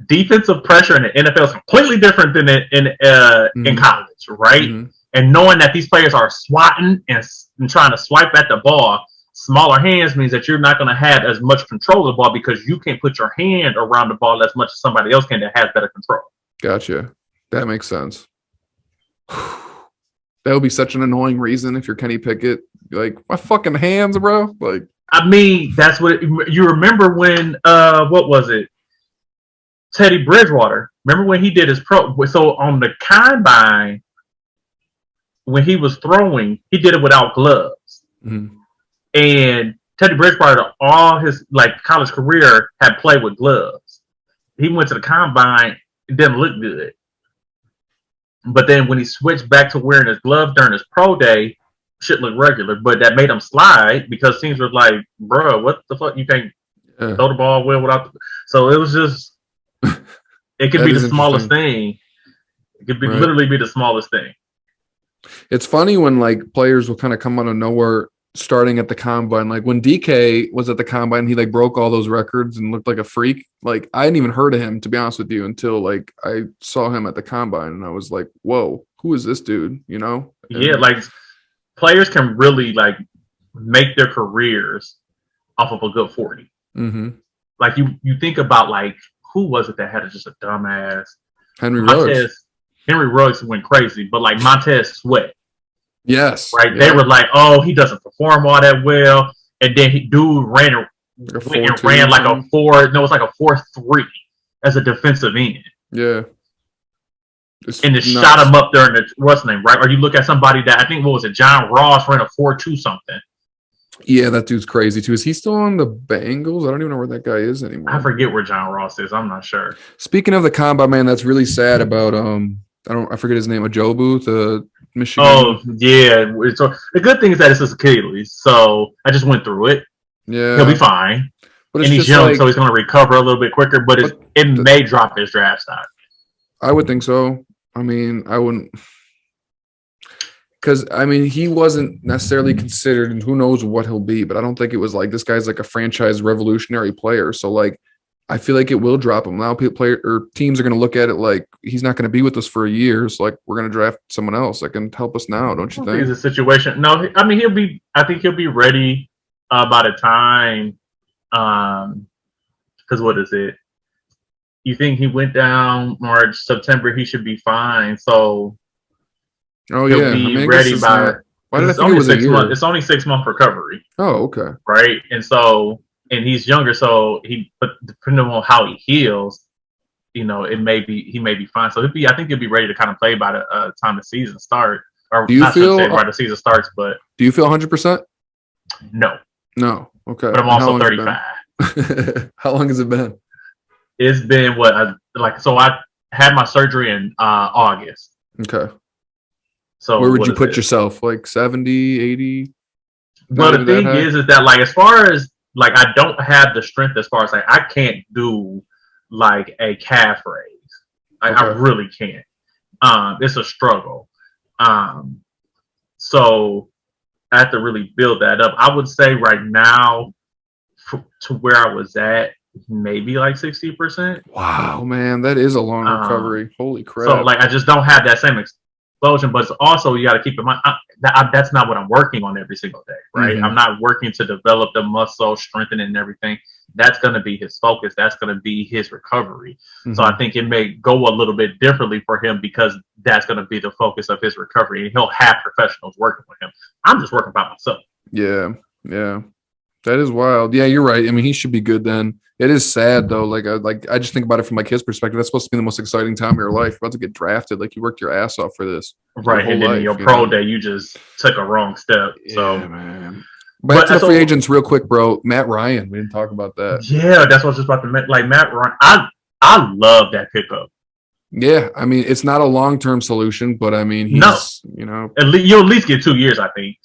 S2: defensive pressure in the NFL is completely different than in college, right? Mm-hmm. And knowing that these players are swatting and trying to swipe at the ball, smaller hands means that you're not going to have as much control of the ball because you can't put your hand around the ball as much as somebody else can that has better control.
S1: Gotcha. That makes sense. That would be such an annoying reason if you're Kenny Pickett. Like, my fucking hands, bro. Like,
S2: I mean, that's what you remember when what was it? Teddy Bridgewater. Remember when he did his pro? So on the combine, when he was throwing, he did it without gloves. Mm-hmm. And Teddy Bridgewater, all his like college career, had played with gloves. He went to the combine, it didn't look good. But then when he switched back to wearing his gloves during his pro day, shit looked regular. But that made him slide because teams were like, bro, what the fuck? You can't throw the ball well without. So it was just, it could be the smallest thing. It could be literally be the smallest thing.
S1: It's funny when like players will kind of come out of nowhere starting at the combine. Like when DK was at the combine, he like broke all those records and looked like a freak. Like I hadn't even heard of him, to be honest with you, until like I saw him at the combine and I was like, whoa, who is this dude? You know?
S2: Yeah, like players can really like make their careers off of a good 40. Mm-hmm. Like you think about like who was it that had just a dumbass
S1: Henry Ruggs.
S2: Henry Ruggs went crazy, but like Montez Sweat.
S1: Yes.
S2: Right. Yeah. They were like, oh, he doesn't perform all that well. And then dude ran like a 4-3 as a defensive end.
S1: Yeah.
S2: And just shot him up during the what's name, right? Or you look at somebody that I think what was it, John Ross ran a 4-2 something.
S1: Yeah, that dude's crazy too. Is he still on the Bengals? I don't even know where that guy is anymore.
S2: I forget where John Ross is. I'm not sure.
S1: Speaking of the combine, man, that's really sad about I forget his name, Ajobu, the Michigan.
S2: Oh yeah. So the good thing is that it's his Achilles. So I just went through it. Yeah, he'll be fine. But and he's young, like, so he's going to recover a little bit quicker. But it may drop his draft stock.
S1: I would think so. I mean, I wouldn't, because I mean he wasn't necessarily considered, and who knows what he'll be. But I don't think it was like this guy's like a franchise revolutionary player. So like, I feel like it will drop him now. Teams are going to look at it like he's not going to be with us for a year. So like we're going to draft someone else that can help us now. Don't you think?
S2: It's a situation. No, I mean I think he'll be ready by the time. Because what is it? You think he went down March, September? He should be fine. So he'll be ready by.
S1: Why did I think it was
S2: 6 months? It's only 6 month recovery.
S1: Oh, okay.
S2: Right, and he's younger, so but depending on how he heals, you know, he may be fine. So I think he'll be ready to kind of play by the time the season starts. Or
S1: do you feel
S2: by the season starts? But
S1: do you feel 100%?
S2: No.
S1: Okay.
S2: But I'm also 35.
S1: How long has it been?
S2: It's been so I had my surgery in August.
S1: Okay. So where would you put yourself? Like 70, 80?
S2: Well, the thing is that like as far as like I don't have the strength as far as like I can't do like a calf raise. I really can't. It's a struggle. So I have to really build that up. I would say right now to where I was at, maybe like 60%.
S1: Wow, man, that is a long recovery. Holy crap.
S2: So like I just don't have that same explosion, but it's also you got to keep in mind that's not what I'm working on every single day, right? Mm-hmm. I'm not working to develop the muscle, strengthen it and everything. That's going to be his focus. That's going to be his recovery. Mm-hmm. So I think it may go a little bit differently for him because that's going to be the focus of his recovery. And he'll have professionals working with him. I'm just working by myself.
S1: Yeah. That is wild. Yeah, you're right. I mean, he should be good then. It is sad though. I just think about it from like his perspective. That's supposed to be the most exciting time of your life. You're about to get drafted. Like you worked your ass off for this your
S2: Right.
S1: whole
S2: And then in
S1: life.
S2: your
S1: You
S2: pro
S1: know?
S2: day, you just took a wrong step.
S1: Yeah,
S2: So,
S1: man. Back to the free agents real quick, bro. Matt Ryan. We didn't talk about that.
S2: yeah, that's what I was just about to mention. Like Matt Ryan, I love that pickup.
S1: Yeah, I mean, it's not a long-term solution, but I mean, he's,
S2: You'll at least get 2 years, I think.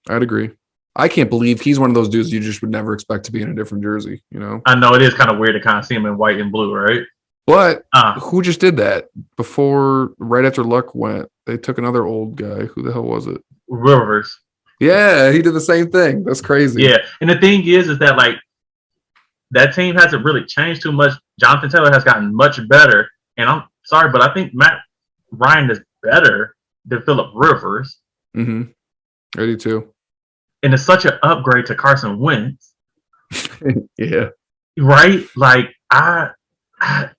S1: I'd agree. I can't believe he's one of those dudes you just would never expect to be in a different jersey,
S2: I know it is kind of weird to kind of see him in white and blue, right?
S1: But who just did that right after Luck went? They took another old guy. Who the hell was it?
S2: Rivers.
S1: Yeah, he did the same thing. That's crazy.
S2: Yeah, and the thing is that like that team hasn't really changed too much. Jonathan Taylor has gotten much better, and I'm sorry, but I think Matt Ryan is better than Phillip Rivers.
S1: I do too.
S2: And it's such an upgrade to Carson Wentz.
S1: Yeah.
S2: Right? Like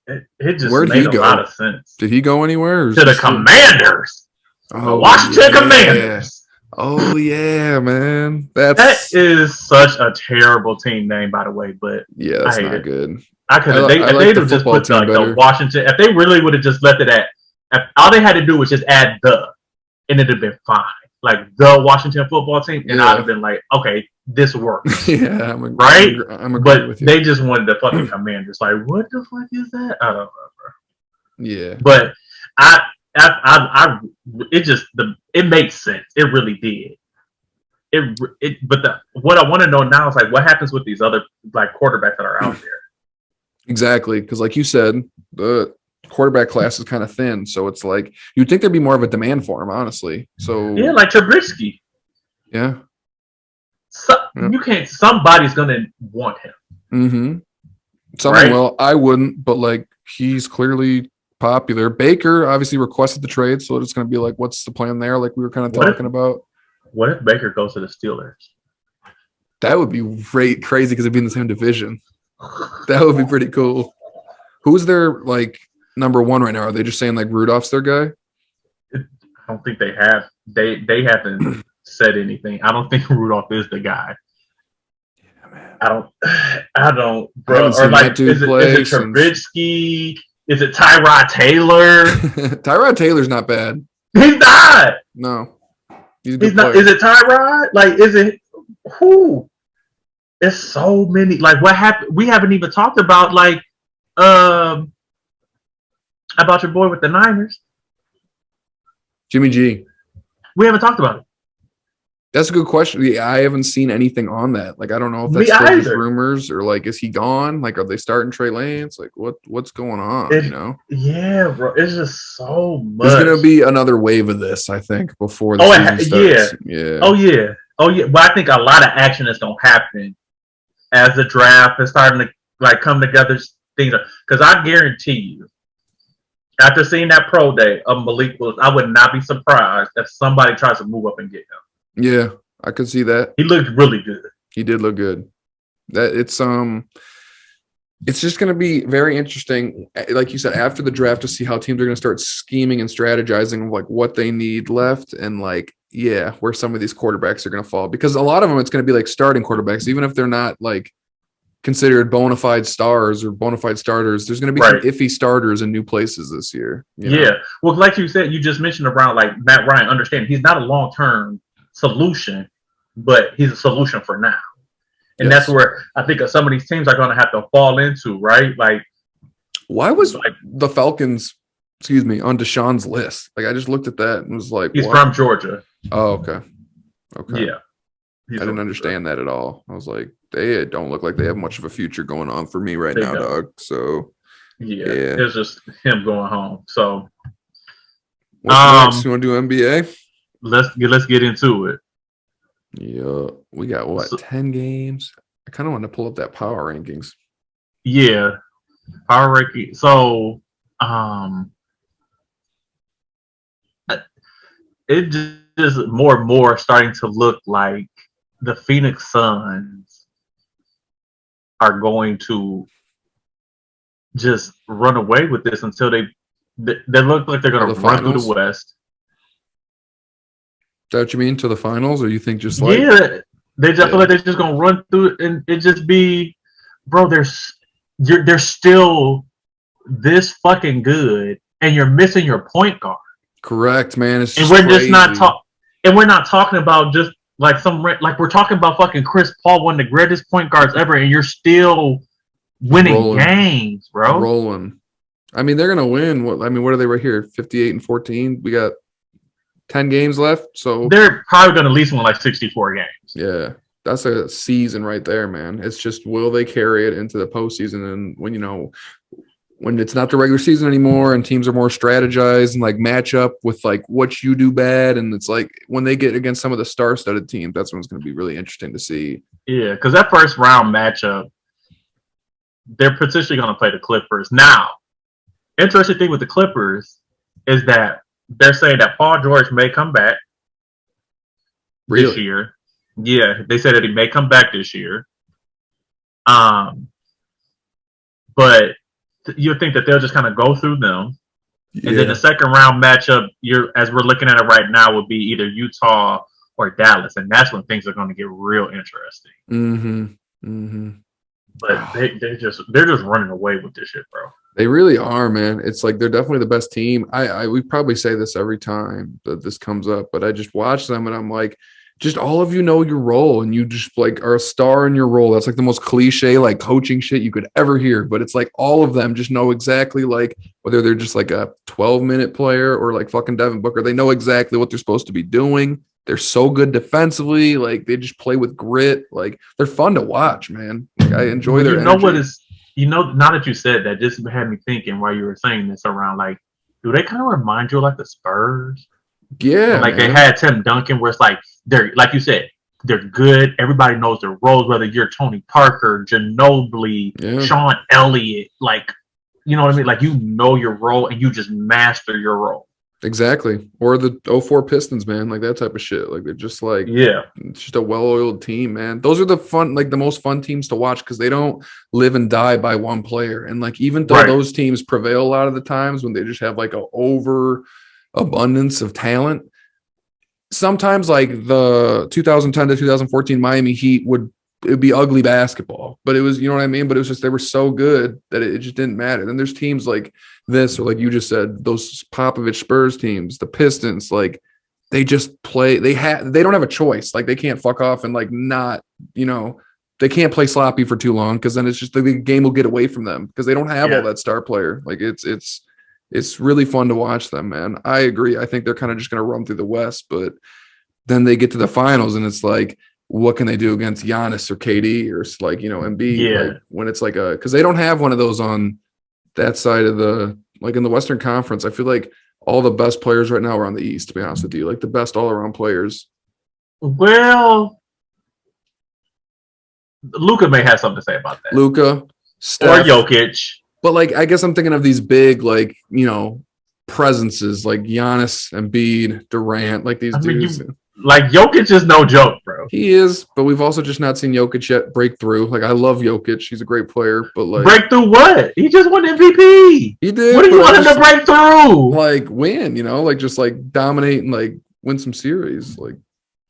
S2: it just made a lot of sense.
S1: Did he go anywhere?
S2: To the Commanders. The Washington Commanders.
S1: Oh yeah, man. That
S2: is such a terrible team name, by the way. But
S1: yeah, that's not good.
S2: If they would just put the Washington, if they really would have just left it at, all they had to do was just add and it'd have been fine. Like the Washington football team, and I'd have been like, okay, this works.
S1: Yeah,
S2: I'm
S1: agreeing with you.
S2: They just wanted the fucking Commanders. Like, what the fuck is that? I don't know, bro.
S1: Yeah,
S2: but it makes sense. It really did. What I want to know now is like, what happens with these other like quarterbacks that are out there?
S1: Exactly, because like you said, the quarterback class is kind of thin, so it's like you'd think there'd be more of a demand for him, honestly. So
S2: yeah, like Trubisky.
S1: Yeah.
S2: You can't. Somebody's gonna want him.
S1: Right? Well, I wouldn't, but like he's clearly popular. Baker obviously requested the trade, so it's going to be like, what's the plan there? Like we were kind of talking about.
S2: What if Baker goes to the Steelers?
S1: That would be crazy because it'd be in the same division. That would be pretty cool. Who's their like number one right now? Are they just saying like Rudolph's their guy?
S2: I don't think they have. They haven't said anything. I don't think Rudolph is the guy. Yeah, man. I don't. Bro. Or like, is it Trubisky? Is it Tyrod Taylor?
S1: Tyrod Taylor's not bad.
S2: He's not.
S1: No.
S2: He's not. Is it Tyrod? Like, is it who? There's so many. Like, what happened? We haven't even talked about like about your boy with the Niners,
S1: Jimmy G.
S2: We haven't talked about it.
S1: That's a good question. Yeah, I haven't seen anything on that. Like, I don't know if that's still just rumors or like, is he gone? Like, are they starting Trey Lance? Like, what's going on?
S2: Yeah, bro. It's just so much.
S1: There's gonna be another wave of this, I think, before the season starts. Yeah.
S2: Oh yeah. But I think a lot of action is gonna happen as the draft is starting to like come together. Things because I guarantee you, after seeing that pro day of Malik Willis, I would not be surprised if somebody tries to move up and get him.
S1: Yeah, I could see that.
S2: He looked really good.
S1: He did look good. That it's just going to be very interesting, like you said, after the draft to see how teams are going to start scheming and strategizing of like what they need left and like where some of these quarterbacks are going to fall, because a lot of them it's going to be like starting quarterbacks, even if they're not like considered bona fide stars or bona fide starters. There's going to be some iffy starters in new places this year. You know?
S2: Well, like you said, you just mentioned around like Matt Ryan. Understand he's not a long-term solution, but he's a solution for now. And that's where I think some of these teams are going to have to fall into, right? Like,
S1: why was like the Falcons, on Deshaun's list? Like, I just looked at that and was like,
S2: he's from Georgia.
S1: Oh, okay.
S2: Yeah.
S1: I didn't understand that at all. I was like, they don't look like they have much of a future going on for me right now, dog. So,
S2: it's just him going home. So,
S1: what's next? You want to do NBA?
S2: Let's get into it.
S1: Yeah, we got 10 games. I kind of want to pull up that power rankings.
S2: Yeah, power ranking. So, it just more and more starting to look like the Phoenix Suns are going to just run away with this until they look like they're going to run through the West.
S1: Is that what you mean, to the finals, or you think just like
S2: They just feel like they're just gonna run through it and it just be, bro. They're still this fucking good, and you're missing your point guard.
S1: Correct, man. It's
S2: And
S1: just
S2: we're
S1: crazy.
S2: just not talking. And we're not talking about just like we're talking about fucking Chris Paul, one of the greatest point guards ever, and you're still winning games, bro.
S1: Rolling. I mean, they're gonna win. What are they right here? 58-14. We got 10 games left, so
S2: they're probably gonna at least win like 64 games.
S1: Yeah, that's a season right there, man. It's just, will they carry it into the postseason? And when it's not the regular season anymore and teams are more strategized and like match up with like what you do bad, and it's like when they get against some of the star-studded teams, that's when it's going to be really interesting to see.
S2: Yeah, because that first round matchup, they're potentially going to play the Clippers. Now, interesting thing with the Clippers is that they're saying that Paul George may come back this year. Yeah, they said that he may come back this year. But you think that they'll just kind of go through them. Yeah. And then the second round matchup, as we're looking at it right now, would be either Utah or Dallas. And that's when things are going to get real interesting.
S1: Mm-hmm. Mm-hmm.
S2: But they're just running away with this shit, bro.
S1: They really are, man. It's like they're definitely the best team. We probably say this every time that this comes up, but I just watch them and I'm like, just all of you know your role, and you just like are a star in your role. That's like the most cliche like coaching shit you could ever hear, but it's like all of them just know exactly, like whether they're just like a 12-minute player or like fucking Devin Booker, they know exactly what they're supposed to be doing. They're so good defensively, like they just play with grit. Like they're fun to watch, man. Like I enjoy their energy.
S2: Now that you said that, this had me thinking while you were saying this around, like, do they kind of remind you of like the Spurs?
S1: Yeah,
S2: like man. They had Tim Duncan, where it's like they're, like you said, they're good. Everybody knows their roles, whether you're Tony Parker, Ginobili, Sean Elliott, like, you know what I mean? Like, you know your role and you just master your role.
S1: Exactly. Or the 04 Pistons, man, like that type of shit. Like they're just like, it's just a well-oiled team, man. Those are the most fun teams to watch because they don't live and die by one player. And like, even though those teams prevail a lot of the times when they just have like an overabundance of talent, sometimes like the 2010 to 2014 Miami Heat it'd be ugly basketball, but it was, you know what I mean? But it was just, they were so good that it just didn't matter. Then there's teams like this, or like you just said, those Popovich Spurs teams, the Pistons, like they just play, they don't have a choice. Like they can't fuck off and like not, they can't play sloppy for too long. Cause then it's just the game will get away from them because they don't have all that star player. Like it's really fun to watch them, man. I agree. I think they're kind of just going to run through the West, but then they get to the finals and it's like, what can they do against Giannis or KD or like, Embiid?
S2: Yeah.
S1: Like when it's like because they don't have one of those on that side of the, like in the Western Conference. I feel like all the best players right now are on the East, to be honest with you, like the best all around players.
S2: Well, Luka may have something to say about that.
S1: Luka, Steph,
S2: or Jokic.
S1: But like, I guess I'm thinking of these big, like, presences like Giannis, Embiid, Durant, like these dudes.
S2: Like Jokic is no joke, bro.
S1: He is, but we've also just not seen Jokic yet break through. Like I love Jokic; he's a great player, but like
S2: break through what? He just won MVP.
S1: He did.
S2: What do you want him to break through?
S1: Like win, like just like dominate and like win some series. Like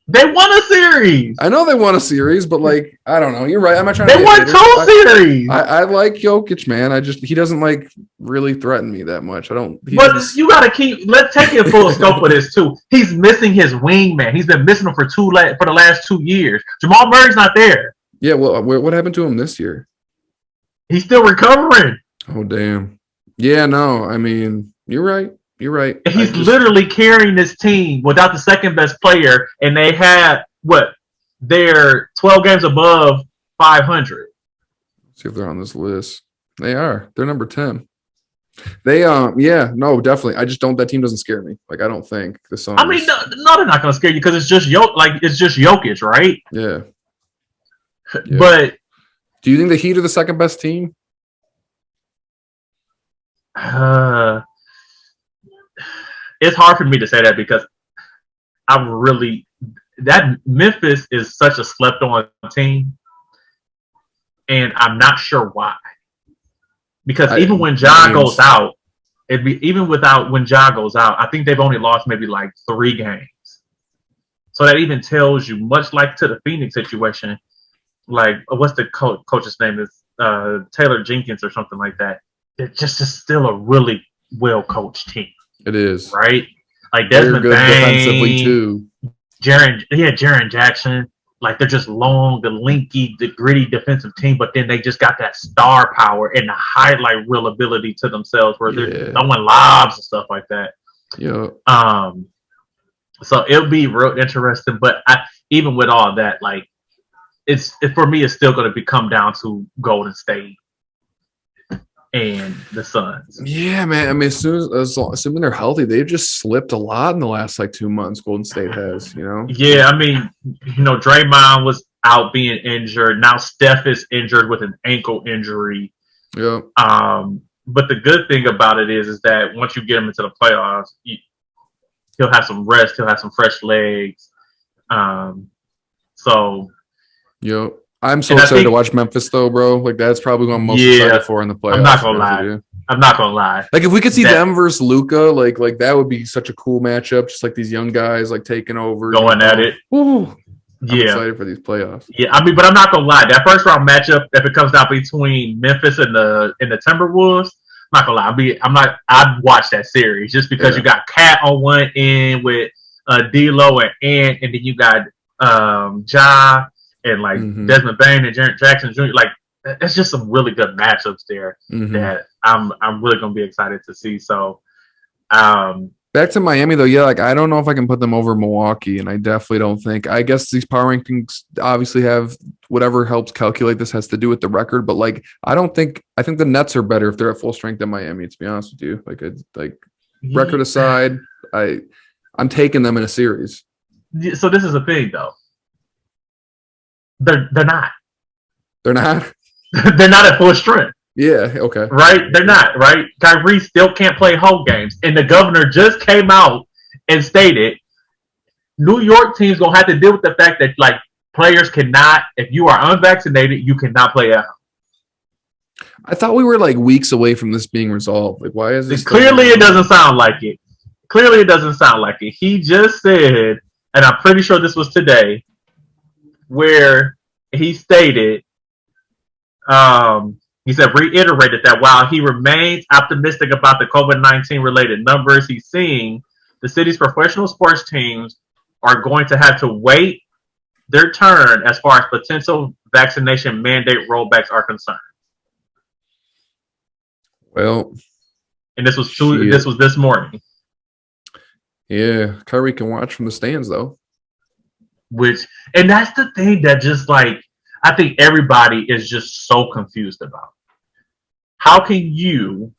S2: they won a series.
S1: I know they won a series, but like I don't know. You're right. I'm not trying.
S2: They won two series.
S1: I like Jokic, man. He doesn't like really threaten me that much. I don't.
S2: But you got to let's take it full scope of this too. He's missing his wingman. He's been missing him for the last 2 years. Jamal Murray's not there.
S1: Yeah. Well, what happened to him this year?
S2: He's still recovering.
S1: Oh damn. Yeah. No. I mean, you're right. You're right.
S2: He's literally carrying this team without the second best player, and they had they're 12 games above 500.
S1: See if they're on this list. They are. They're number 10. They no, definitely. I just don't. That team doesn't scare me. Like I don't think the Suns.
S2: I mean, no, they're not going to scare you because it's just Jokic, right?
S1: Yeah.
S2: But
S1: do you think the Heat are the second best team?
S2: It's hard for me to say that because that Memphis is such a slept-on team, and I'm not sure why. Because even when Ja goes out, when Ja goes out, I think they've only lost maybe like 3 games. So that even tells you, much like to the Phoenix situation, like what's the coach's name is Taylor Jenkins or something like that. It just is still a really well coached team.
S1: It is,
S2: right? Like
S1: they're
S2: Desmond
S1: good defensively
S2: Bain,
S1: too.
S2: Jaren Jackson. Like they're just long, the linky, the gritty defensive team, but then they just got that star power and the highlight reel ability to themselves where they're throwing lobs and stuff like that.
S1: Yeah.
S2: So it'll be real interesting. But even with all that, like for me, it's still going to come down to Golden State and the Suns.
S1: Yeah, man. I mean, assuming they're healthy, they've just slipped a lot in the last like 2 months. Golden State has, you know.
S2: Yeah, I mean, Draymond was out being injured. Now Steph is injured with an ankle injury.
S1: Yeah.
S2: But the good thing about it is that once you get him into the playoffs, he'll have some rest. He'll have some fresh legs.
S1: Yep. I'm so excited to watch Memphis, though, bro. Like, that's probably what I'm most excited for in the playoffs.
S2: I'm not gonna lie.
S1: Like, if we could see them versus Luka, like that would be such a cool matchup. Just like these young guys, like taking over,
S2: going at it.
S1: Woo. I'm excited for these playoffs.
S2: Yeah, I mean, but I'm not gonna lie. That first round matchup, if it comes down between Memphis and the Timberwolves, I'm not gonna lie. I'd watch that series just because you got Cat on one end with D'Lo and Ant, and then you got Ja. And like Desmond Bain and Jaren Jackson Jr., like it's just some really good matchups there that I'm really gonna be excited to see. So
S1: back to Miami though, yeah, like I don't know if I can put them over Milwaukee, and I definitely don't think. I guess these power rankings obviously have whatever helps calculate this has to do with the record, but like I think the Nets are better if they're at full strength than Miami. To be honest with you, record aside, I'm taking them in a series.
S2: So this is the thing though. They're not.
S1: They're not?
S2: They're not at full strength.
S1: Yeah, okay.
S2: Right? They're not, right? Kyrie still can't play home games. And the governor just came out and stated New York teams going to have to deal with the fact that, like, players cannot, if you are unvaccinated, you cannot play at home.
S1: I thought we were, like, weeks away from this being resolved. Like, why is this?
S2: Clearly, it doesn't sound like it. Clearly, it doesn't sound like it. He just said, and I'm pretty sure this was today, where he stated, reiterated that while he remains optimistic about the COVID-19 related numbers he's seeing, the city's professional sports teams are going to have to wait their turn as far as potential vaccination mandate rollbacks are concerned.
S1: Well,
S2: and this was this morning.
S1: Yeah, Kyrie can watch from the stands though.
S2: And that's the thing that just like I think everybody is just so confused about. How can you,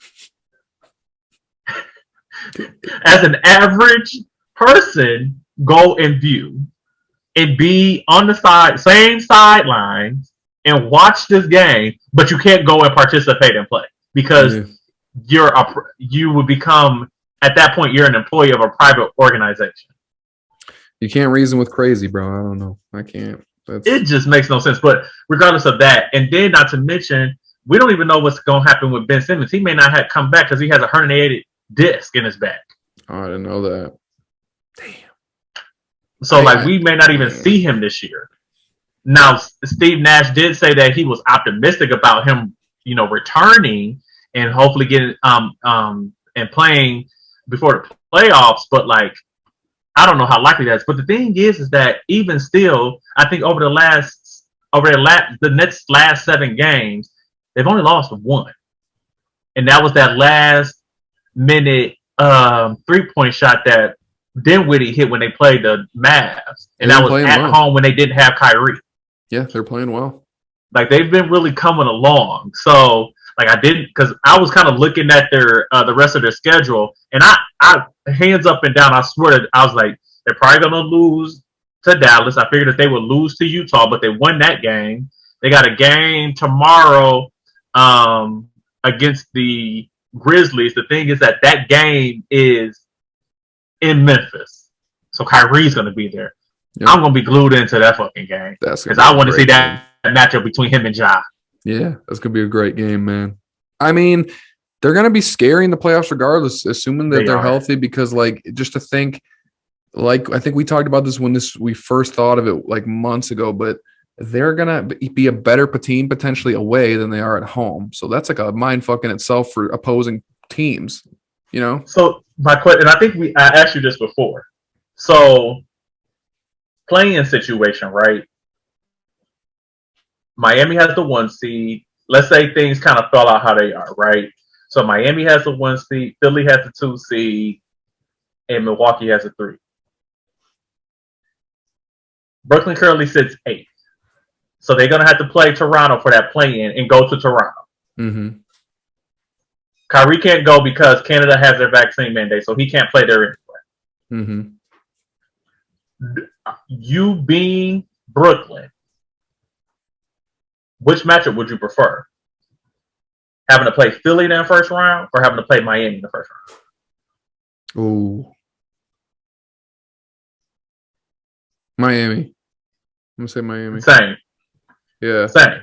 S2: as an average person, go and view and be on the same sidelines and watch this game, but you can't go and participate and play because you would become, at that point, you're an employee of a private organization.
S1: You can't reason with crazy, bro. I don't know. I can't.
S2: It just makes no sense. But regardless of that, and then not to mention, we don't even know what's going to happen with Ben Simmons. He may not have come back because he has a herniated disc in his back.
S1: Oh, I didn't know that. Damn.
S2: So, we may not even see him this year. Now, Steve Nash did say that he was optimistic about him, returning and hopefully getting and playing before the playoffs. But I don't know how likely that is. But the thing is that even still, I think over the next last 7 games, they've only lost 1, and that was that last minute 3-point shot that Dinwiddie hit when they played the Mavs, and that was at home when they didn't have Kyrie.
S1: Yeah, they're playing well.
S2: They've been really coming along. So because I was kind of looking at their the rest of their schedule, and I hands up and down, I swear that I was like, they're probably gonna lose to Dallas. I figured that they would lose to Utah, but they won that game. They got a game tomorrow against the Grizzlies. The thing is that game is in Memphis, so Kyrie's gonna be there. Yep. I'm gonna be glued into that fucking game because I want to see that matchup between him and Ja.
S1: Yeah, that's going to be a great game, man. I mean, they're going to be scary in the playoffs regardless, assuming that they're healthy, because, just to think like I think we talked about this when we first thought of it like months ago, but they're gonna be a better team potentially away than they are at home. So that's like a mind fuck in itself for opposing teams, you know?
S2: So my question, and I think I asked you this before. So playing situation, right? Miami has the 1 seed. Let's say things kind of fell out how they are, right? So Miami has the 1 seed, Philly has the 2 seed, and Milwaukee has a 3. Brooklyn currently sits 8th. So they're going to have to play Toronto for that play-in and go to Toronto.
S1: Mm-hmm.
S2: Kyrie can't go because Canada has their vaccine mandate, so he can't play there anyway.
S1: Mm-hmm.
S2: You being Brooklyn, which matchup would you prefer? Having to play Philly in the first round or having to play Miami in the first round?
S1: Ooh. Miami. I'm gonna say Miami.
S2: Same.
S1: Yeah.
S2: Same.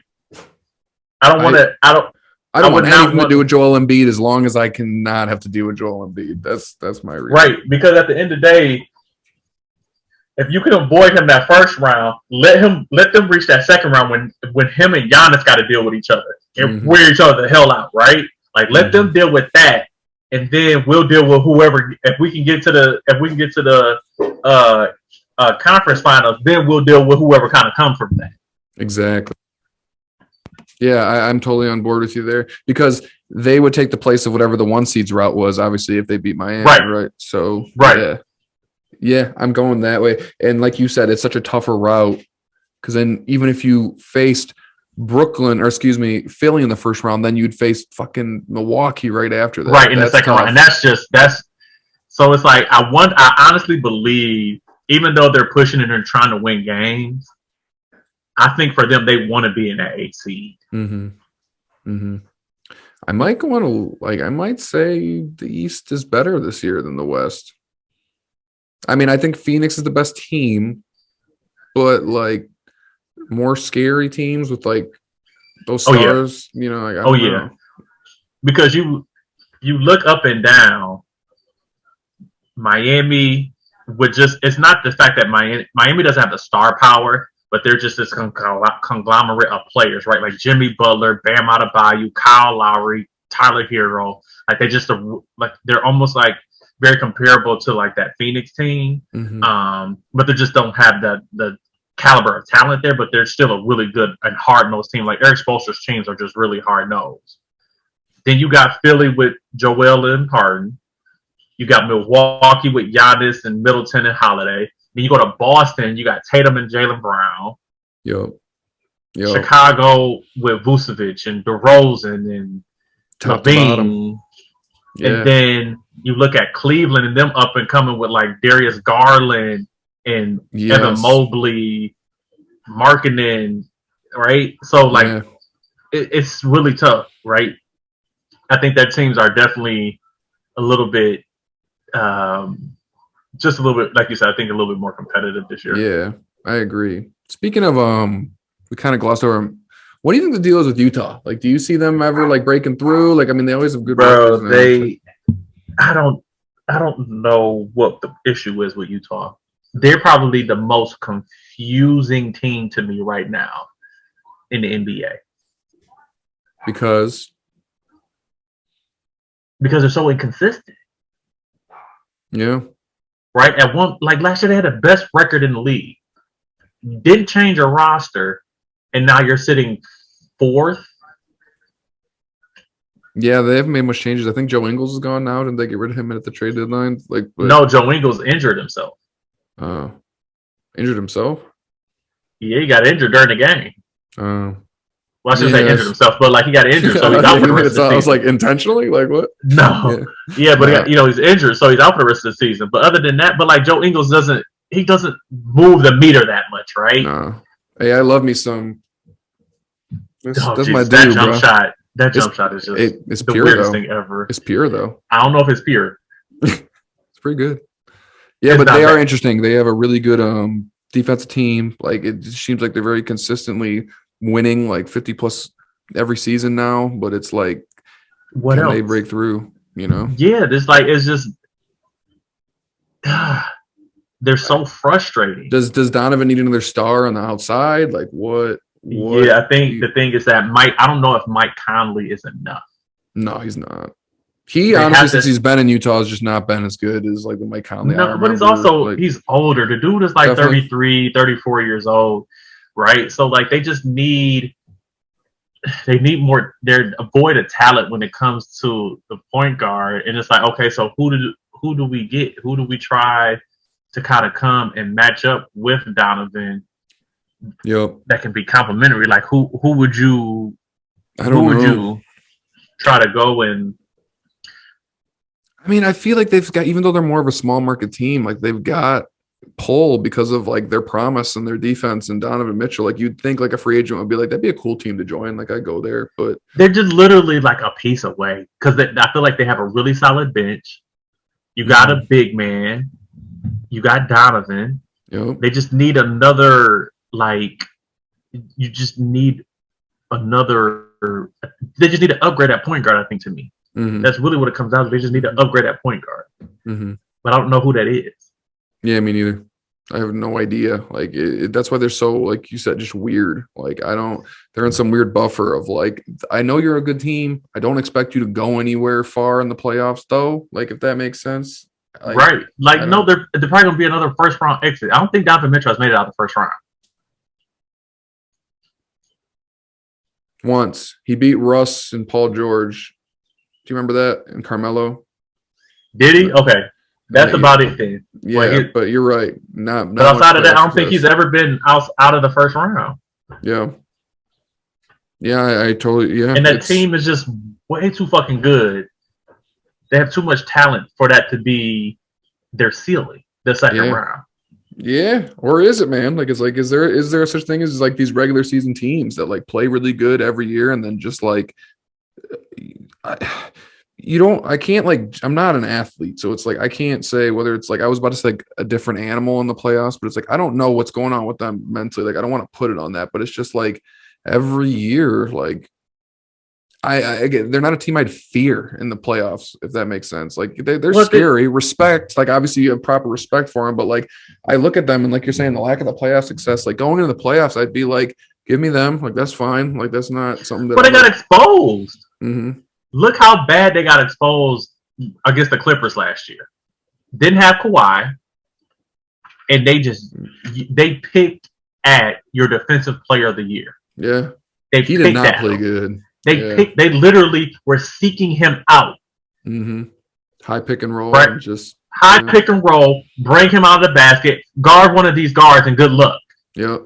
S2: I don't want to. I
S1: don't want anything to do with Joel Embiid as long as I cannot have to deal with Joel Embiid. That's my reason.
S2: Right, because at the end of the day, if you can avoid him that first round, let them reach that second round when him and Giannis got to deal with each other and wear each other the hell out, right? Like let them deal with that, and then we'll deal with whoever. If we can get to the conference finals, then we'll deal with whoever kind of comes from that.
S1: Exactly. Yeah, I'm totally on board with you there because they would take the place of whatever the 1 seed's route was, obviously, if they beat Miami, right? So, yeah, I'm going that way. And like you said, it's such a tougher route because then even if you faced Philly in the first round, then you'd face fucking Milwaukee right after that.
S2: Right, in the second round. And that's so it's like I honestly believe, even though they're pushing and they're trying to win games, I think for them, they want to be in that 8 seed.
S1: Mm-hmm. Mm-hmm. I might say the East is better this year than the West. I mean, I think Phoenix is the best team, but like more scary teams with like those stars, you know. Like, I don't know.
S2: Because you look up and down, Miami would it's not the fact that Miami doesn't have the star power. But they're just this conglomerate of players, right? Like Jimmy Butler, Bam Adebayo, Kyle Lowry, Tyler Hero. Like they're almost like very comparable to like that Phoenix team. Mm-hmm. But they just don't have the caliber of talent there. But they're still a really good and hard-nosed team. Like Eric Spoelstra's teams are just really hard-nosed. Then you got Philly with Joel and Harden. You got Milwaukee with Giannis and Middleton and Holiday. Then you go to Boston, you got Tatum and Jaylen Brown.
S1: Yep.
S2: Chicago with Vucevic and DeRozan and LaVine. Yeah. And then you look at Cleveland and them up and coming with like Darius Garland and Evan Mobley, Markkanen, right? So like it's really tough, right? I think that teams are definitely a little bit just a little bit, like you said, I think a little bit more competitive this year.
S1: Yeah, I agree. Speaking of, we kind of glossed over. What do you think the deal is with Utah? Like, do you see them ever like breaking through? Like, I mean, they always have good.
S2: Bro, I don't know what the issue is with Utah. They're probably the most confusing team to me right now in the NBA
S1: because
S2: they're so inconsistent.
S1: Yeah.
S2: Right? Last year they had the best record in the league. Didn't change your roster, and now you're sitting 4th. Yeah,
S1: they haven't made much changes. I think Joe Ingles is gone now. Didn't they get rid of him at the trade deadline?
S2: No, Joe Ingles injured himself.
S1: Injured himself?
S2: Yeah, he got injured during the game. Well, I shouldn't say injured himself, but like he got injured, so he's out for the rest of the season.
S1: I was like, intentionally? Like what?
S2: No. Yeah, but he's injured, so he's out for the rest of the season. But other than that, like Joe Ingles doesn't move the meter that much, right?
S1: No. Hey, I love me some. That's my dude,
S2: that jump shot. That jump shot is just
S1: it's
S2: the
S1: pure,
S2: weirdest
S1: though.
S2: thing ever.
S1: It's pure though.
S2: I don't know if it's pure.
S1: It's pretty good. Yeah, but they are interesting. They have a really good defensive team. Like it seems like they're very consistently winning like 50 plus every season now, but it's like
S2: what else?
S1: They break through, you know?
S2: Yeah, it's just they're so frustrating.
S1: Does Donovan need another star on the outside? Like what?
S2: Yeah, I think the thing is that I don't know if Mike Conley is enough.
S1: No, he's not. He honestly, since he's been in Utah, has just not been as good as like the Mike Conley.
S2: No, but he's also he's older. The dude is like 33, 34 years old, right? So like they need more. They're void of talent when it comes to the point guard, and it's like, okay, so who do we get? Who do we try to kind of come and match up with Donovan?
S1: Yep,
S2: that can be complimentary. Like who would you?
S1: Would you
S2: try to go and?
S1: I mean, I feel like they've got, even though they're more of a small market team, like they've got pull because of like their promise and their defense and Donovan Mitchell. Like you'd think like a free agent would be like, that'd be a cool team to join. Like I go there, but
S2: they're just literally like a piece away because I feel like they have a really solid bench. You got a big man. You got Donovan.
S1: Yep.
S2: They just need another, like, you just need another, they just need to upgrade that point guard, I think, to me.
S1: Mm-hmm.
S2: That's really what it comes down to. They just need to upgrade that point guard.
S1: Mm-hmm.
S2: But I don't know who that is.
S1: Yeah, me neither. I have no idea. Like that's why they're so, like you said, just weird. Like they're in some weird buffer of like, I know you're a good team. I don't expect you to go anywhere far in the playoffs though. Like if that makes sense. Like,
S2: right. Like, no, they're probably going to be another first round exit. I don't think Donovan Mitchell has made it out of the first round.
S1: Once. He beat Russ and Paul George. Do you remember that? And Carmelo?
S2: Did he? Okay. That's about it then.
S1: Yeah, but you're right. Not
S2: but outside of that, I don't think he's ever been out of the first round.
S1: Yeah. Yeah, I totally, yeah.
S2: And that team is just way too fucking good. They have too much talent for that to be their ceiling, the second round.
S1: Yeah, or is it, man? Like, it's like, is there such thing as like these regular season teams that like play really good every year and then just like, I can't like, I'm not an athlete, so it's like I can't say whether it's like I was about to say like a different animal in the playoffs, but it's like I don't know what's going on with them mentally. Like I don't want to put it on that, but it's just like every year, like again, they're not a team I'd fear in the playoffs, if that makes sense. Like they're scary. Respect, like obviously you have proper respect for them, but like I look at them and like you're saying, the lack of the playoff success, like going into the playoffs, I'd be like, give me them. Like that's fine. Like that's not something that.
S2: But they got exposed.
S1: Mm-hmm.
S2: Look how bad they got exposed against the Clippers last year. Didn't have Kawhi, and they picked at your defensive player of the year.
S1: Yeah, he did not play good.
S2: They literally were seeking him out.
S1: Mm-hmm. High pick and roll,
S2: right?
S1: Just
S2: pick and roll. Bring him out of the basket. Guard one of these guards, and good luck.
S1: Yep,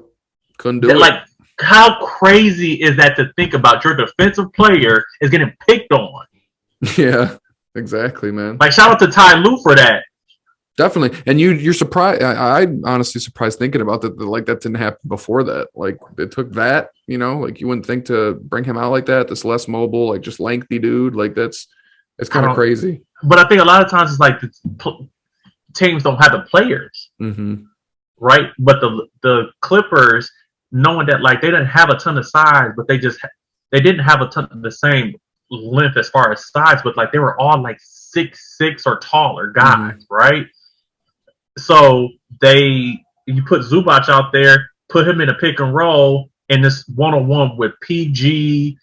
S1: couldn't do it.
S2: Like, how crazy is that to think about? Your defensive player is getting picked on.
S1: Yeah, exactly, man.
S2: Like, shout out to Ty Lue for that.
S1: Definitely. And you're surprised. I'm honestly surprised thinking about that. Like that didn't happen before that. Like it took that, like you wouldn't think to bring him out like that. This less mobile, like just lengthy dude. Like it's kind of crazy.
S2: But I think a lot of times it's like the teams don't have the players, right? But the Clippers, knowing that like they didn't have a ton of size, but they didn't have a ton of the same length as far as size, but like they were all like 6'6" or taller guys, right? So you put Zubac out there, put him in a pick and roll, and this one-on-one with PG,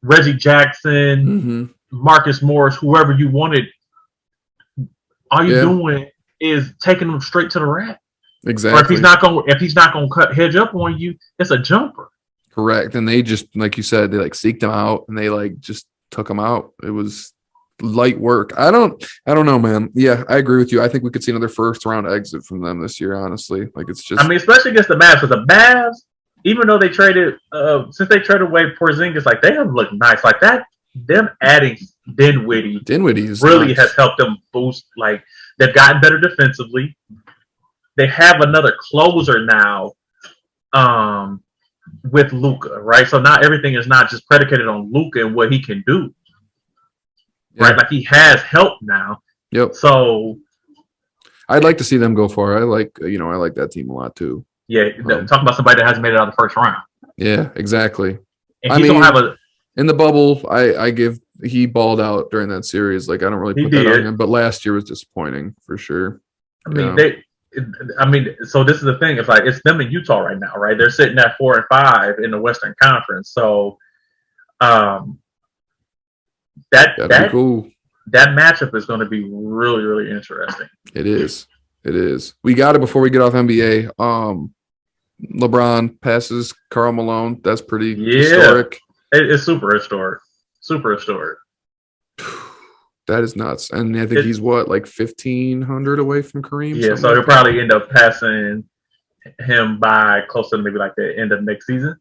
S2: Reggie Jackson, Marcus Morris, whoever you wanted. All you're doing is taking them straight to the rack.
S1: Exactly.
S2: Or if he's not gonna hedge up on you, it's a jumper.
S1: Correct. And they just, like you said, they like seeked him out and they like just took him out. It was light work. I don't know, man. Yeah, I agree with you. I think we could see another first round exit from them this year, honestly. Like it's just,
S2: I mean, especially against the Mavs. But the Mavs, even though they traded since they traded away Porzingis, like they have looked nice. Like that, them adding Dinwiddie really has helped them boost. Like they've gotten better defensively. They have another closer now with Luka, right? So now everything is not just predicated on Luka and what he can do. Yeah. Right, like he has help now.
S1: Yep.
S2: So
S1: I'd like to see them go far. I like that team a lot too.
S2: Yeah, talking about somebody that hasn't made it out of the first round.
S1: Yeah, exactly.
S2: And don't have
S1: in the bubble. He balled out during that series. Like I don't really put that on him, but last year was disappointing for sure.
S2: I mean, I mean, so this is the thing. It's like it's them in Utah right now, right? They're sitting at 4-5 in the Western Conference. So um, that
S1: That'll be
S2: that
S1: cool.
S2: that matchup is going to be really, really interesting.
S1: It is. It is. We got it before we get off NBA. LeBron passes Karl Malone. That's pretty historic.
S2: It's super historic. Super historic.
S1: That is nuts. And I think he's what, like 1,500 away from Kareem?
S2: Yeah, so he'll probably end up passing him by close to maybe like the end of next season.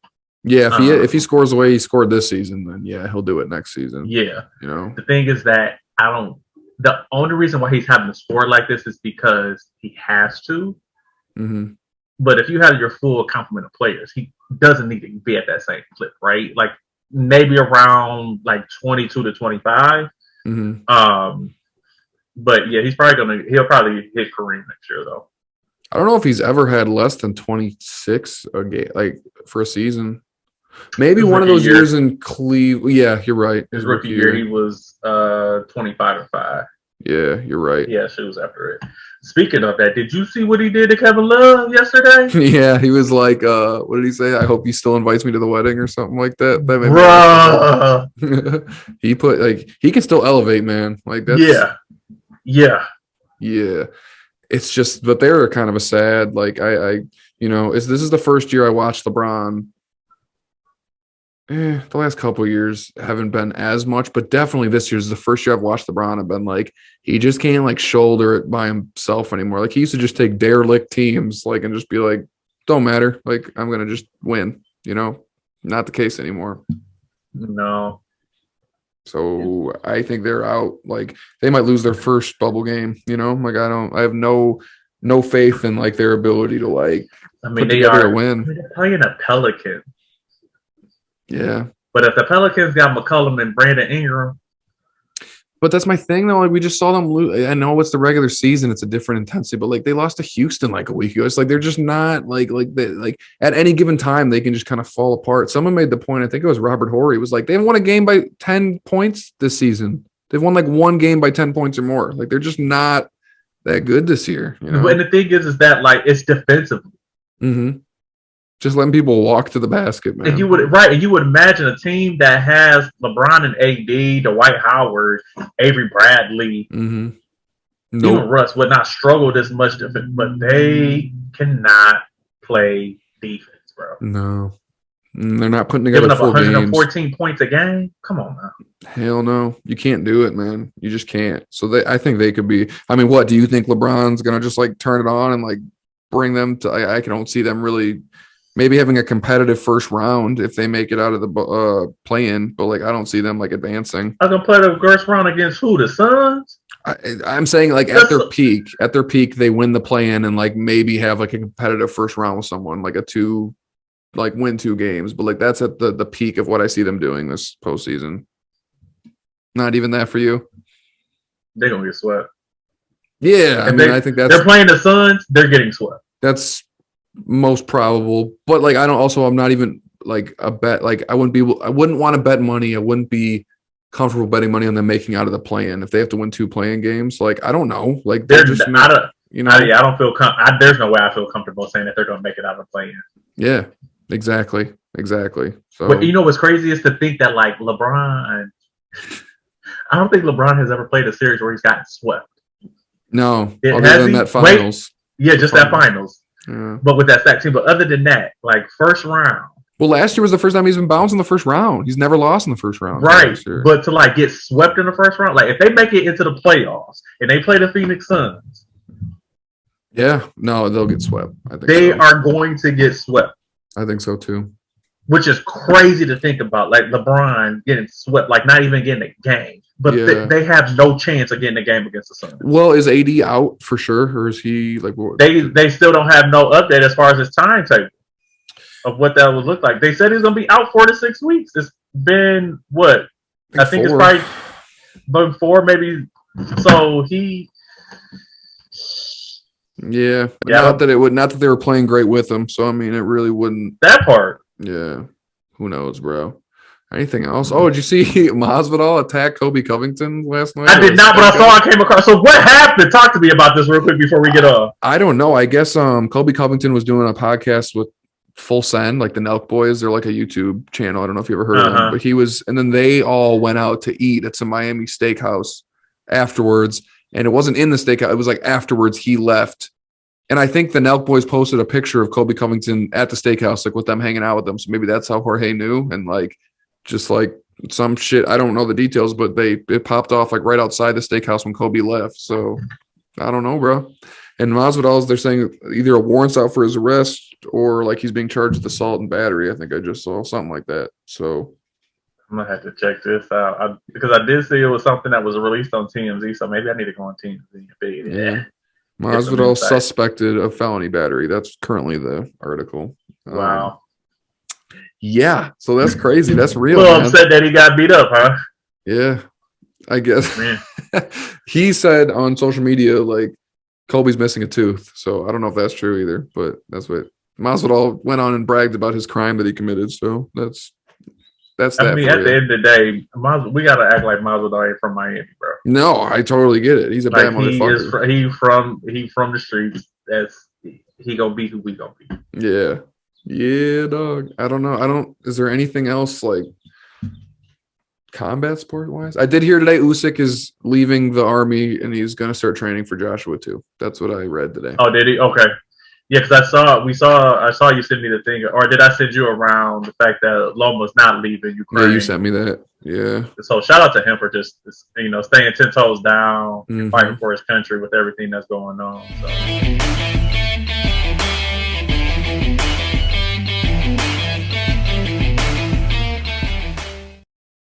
S1: Yeah, if he scores the way he scored this season, then yeah, he'll do it next season.
S2: Yeah.
S1: You know,
S2: the thing is that the only reason why he's having to score like this is because he has to.
S1: Mm-hmm.
S2: But if you have your full complement of players, he doesn't need to be at that same clip, right? Like maybe around like 22 to 25.
S1: Mm-hmm.
S2: But yeah, he'll probably hit Kareem next year though.
S1: I don't know if he's ever had less than 26 a game, like for a season. Maybe one of those years in Cleveland. Yeah, you're right.
S2: His rookie year, he was 25-5.
S1: Yeah, you're right.
S2: Yeah, she was after it. Speaking of that, did you see what he did to Kevin Love yesterday?
S1: Yeah, he was like, what did he say? I hope he still invites me to the wedding or something like that.
S2: Bruh.
S1: He put like he can still elevate, man. Like that's
S2: yeah.
S1: It's just, but they're kind of a sad. Like this is the first year I watched LeBron. The last couple of years haven't been as much, but definitely this year's the first year I've watched LeBron. I've been like, he just can't like shoulder it by himself anymore. Like he used to just take derelict teams, like, and just be like, don't matter. Like I'm gonna just win. You know, not the case anymore.
S2: No.
S1: So I think they're out. Like they might lose their first bubble game. You know, like I have no faith in like their ability to like.
S2: I mean, they're
S1: playing
S2: a Pelican.
S1: Yeah.
S2: But if the Pelicans got McCollum and Brandon Ingram.
S1: But that's my thing, though. Like we just saw them lose. I know it's the regular season; it's a different intensity. But like they lost to Houston like a week ago. It's like they're just not like at any given time they can just kind of fall apart. Someone made the point. I think it was Robert Horry. It was like they haven't won a game by 10 points this season. They've won like one game by 10 points or more. Like they're just not that good this year. You know.
S2: And the thing is that like it's defensively.
S1: Mm-hmm. Just letting people walk to the basket, man.
S2: And you would imagine a team that has LeBron and AD, Dwight Howard, Avery Bradley, even Russ would not struggle this much, but they cannot play defense, bro.
S1: No, they're not putting together
S2: giving up
S1: full
S2: 114
S1: games.
S2: points a game. Come on, man.
S1: Hell no, you can't do it, man. You just can't. So I think they could be. I mean, what do you think LeBron's gonna just like turn it on and like bring them to? I don't see them really. Maybe having a competitive first round if they make it out of the play-in, but like I don't see them like advancing.
S2: I'm gonna play the first round against who? The Suns?
S1: I'm saying like at their peak, they win the play-in and like maybe have like a competitive first round with someone like win 2 games, but like that's at the peak of what I see them doing this postseason. Not even that for you.
S2: They're gonna get swept.
S1: Yeah, I think
S2: they're playing the Suns. They're getting swept.
S1: That's most probable, but like I'm not even like a bet. Like I wouldn't want to bet money. I wouldn't be comfortable betting money on them making out of the play-in if they have to win 2 play-in games. Like I don't know. Like they're just
S2: I don't feel there's no way I feel comfortable saying that they're going to make it out of the play-in.
S1: Yeah, exactly. So
S2: but you know what's crazy is to think that like LeBron. I don't think LeBron has ever played a series where he's gotten swept.
S1: No, other than that finals.
S2: Just that finals.
S1: Yeah.
S2: But with that stack team, but other than that, like first round.
S1: Well, last year was the first time he's been bounced in the first round. He's never lost in the first round.
S2: Right. But to like get swept in the first round, like if they make it into the playoffs and they play the Phoenix Suns.
S1: Yeah, no, they'll get swept. I think
S2: they are going to get swept.
S1: I think so too.
S2: Which is crazy to think about. Like LeBron getting swept, like not even getting a game. But they have no chance of getting a game against the Suns.
S1: Well, is AD out for sure, or is he like?
S2: They still don't have no update as far as his timetable of what that would look like. They said he's going to be out 4 to 6 weeks. It's been what? I think it's probably been 4, maybe. So he.
S1: Yeah, not that they were playing great with him. So I mean, it really wouldn't.
S2: That part.
S1: Yeah, who knows, bro? Anything else? Oh, did you see Masvidal attack Kobe Covington last night?
S2: I did not, but I came across. So what happened? Talk to me about this real quick before we get off.
S1: I don't know. I guess Kobe Covington was doing a podcast with Full Send, like the Nelk Boys. They're like a YouTube channel. I don't know if you ever heard of them, but he was, and then they all went out to eat at some Miami steakhouse afterwards. And it wasn't in the steakhouse. It was like afterwards he left. And I think the Nelk Boys posted a picture of Kobe Covington at the steakhouse, like with them hanging out with them. So maybe that's how Jorge knew. And like, just like some shit, I don't know the details, but it popped off like right outside the steakhouse when Kobe left. So I don't know, bro. And Masvidal, they're saying either a warrant's out for his arrest or like he's being charged with assault and battery. I think I just saw something like that. So
S2: I'm gonna have to check this out because I did see it was something that was released on TMZ. So maybe I need to go on TMZ.
S1: Yeah. Masvidal suspected of felony battery. That's currently the article.
S2: Wow.
S1: Yeah, so that's crazy. That's real.
S2: Well, upset that he got beat up, huh?
S1: Yeah, I guess. He said on social media like Kobe's missing a tooth. So I don't know if that's true either, but that's what Masvidal went on and bragged about his crime that he committed. So that's that.
S2: I mean, at the end of the day, we gotta act like Masvidal ain't from Miami, bro.
S1: No, I totally get it. He's a bad motherfucker.
S2: He from the streets. He gonna be who we gonna be.
S1: Yeah. Yeah, dog. I don't know. Is there anything else like combat sport wise? I did hear today Usyk is leaving the army and he's going to start training for Joshua too. That's what I read today.
S2: Oh, did he? Okay. Yeah, because I saw you send me the thing, or did I send you around the fact that Loma's not leaving Ukraine?
S1: Yeah, you sent me that. Yeah.
S2: So shout out to him for just staying 10 toes down and fighting for his country with everything that's going on. So.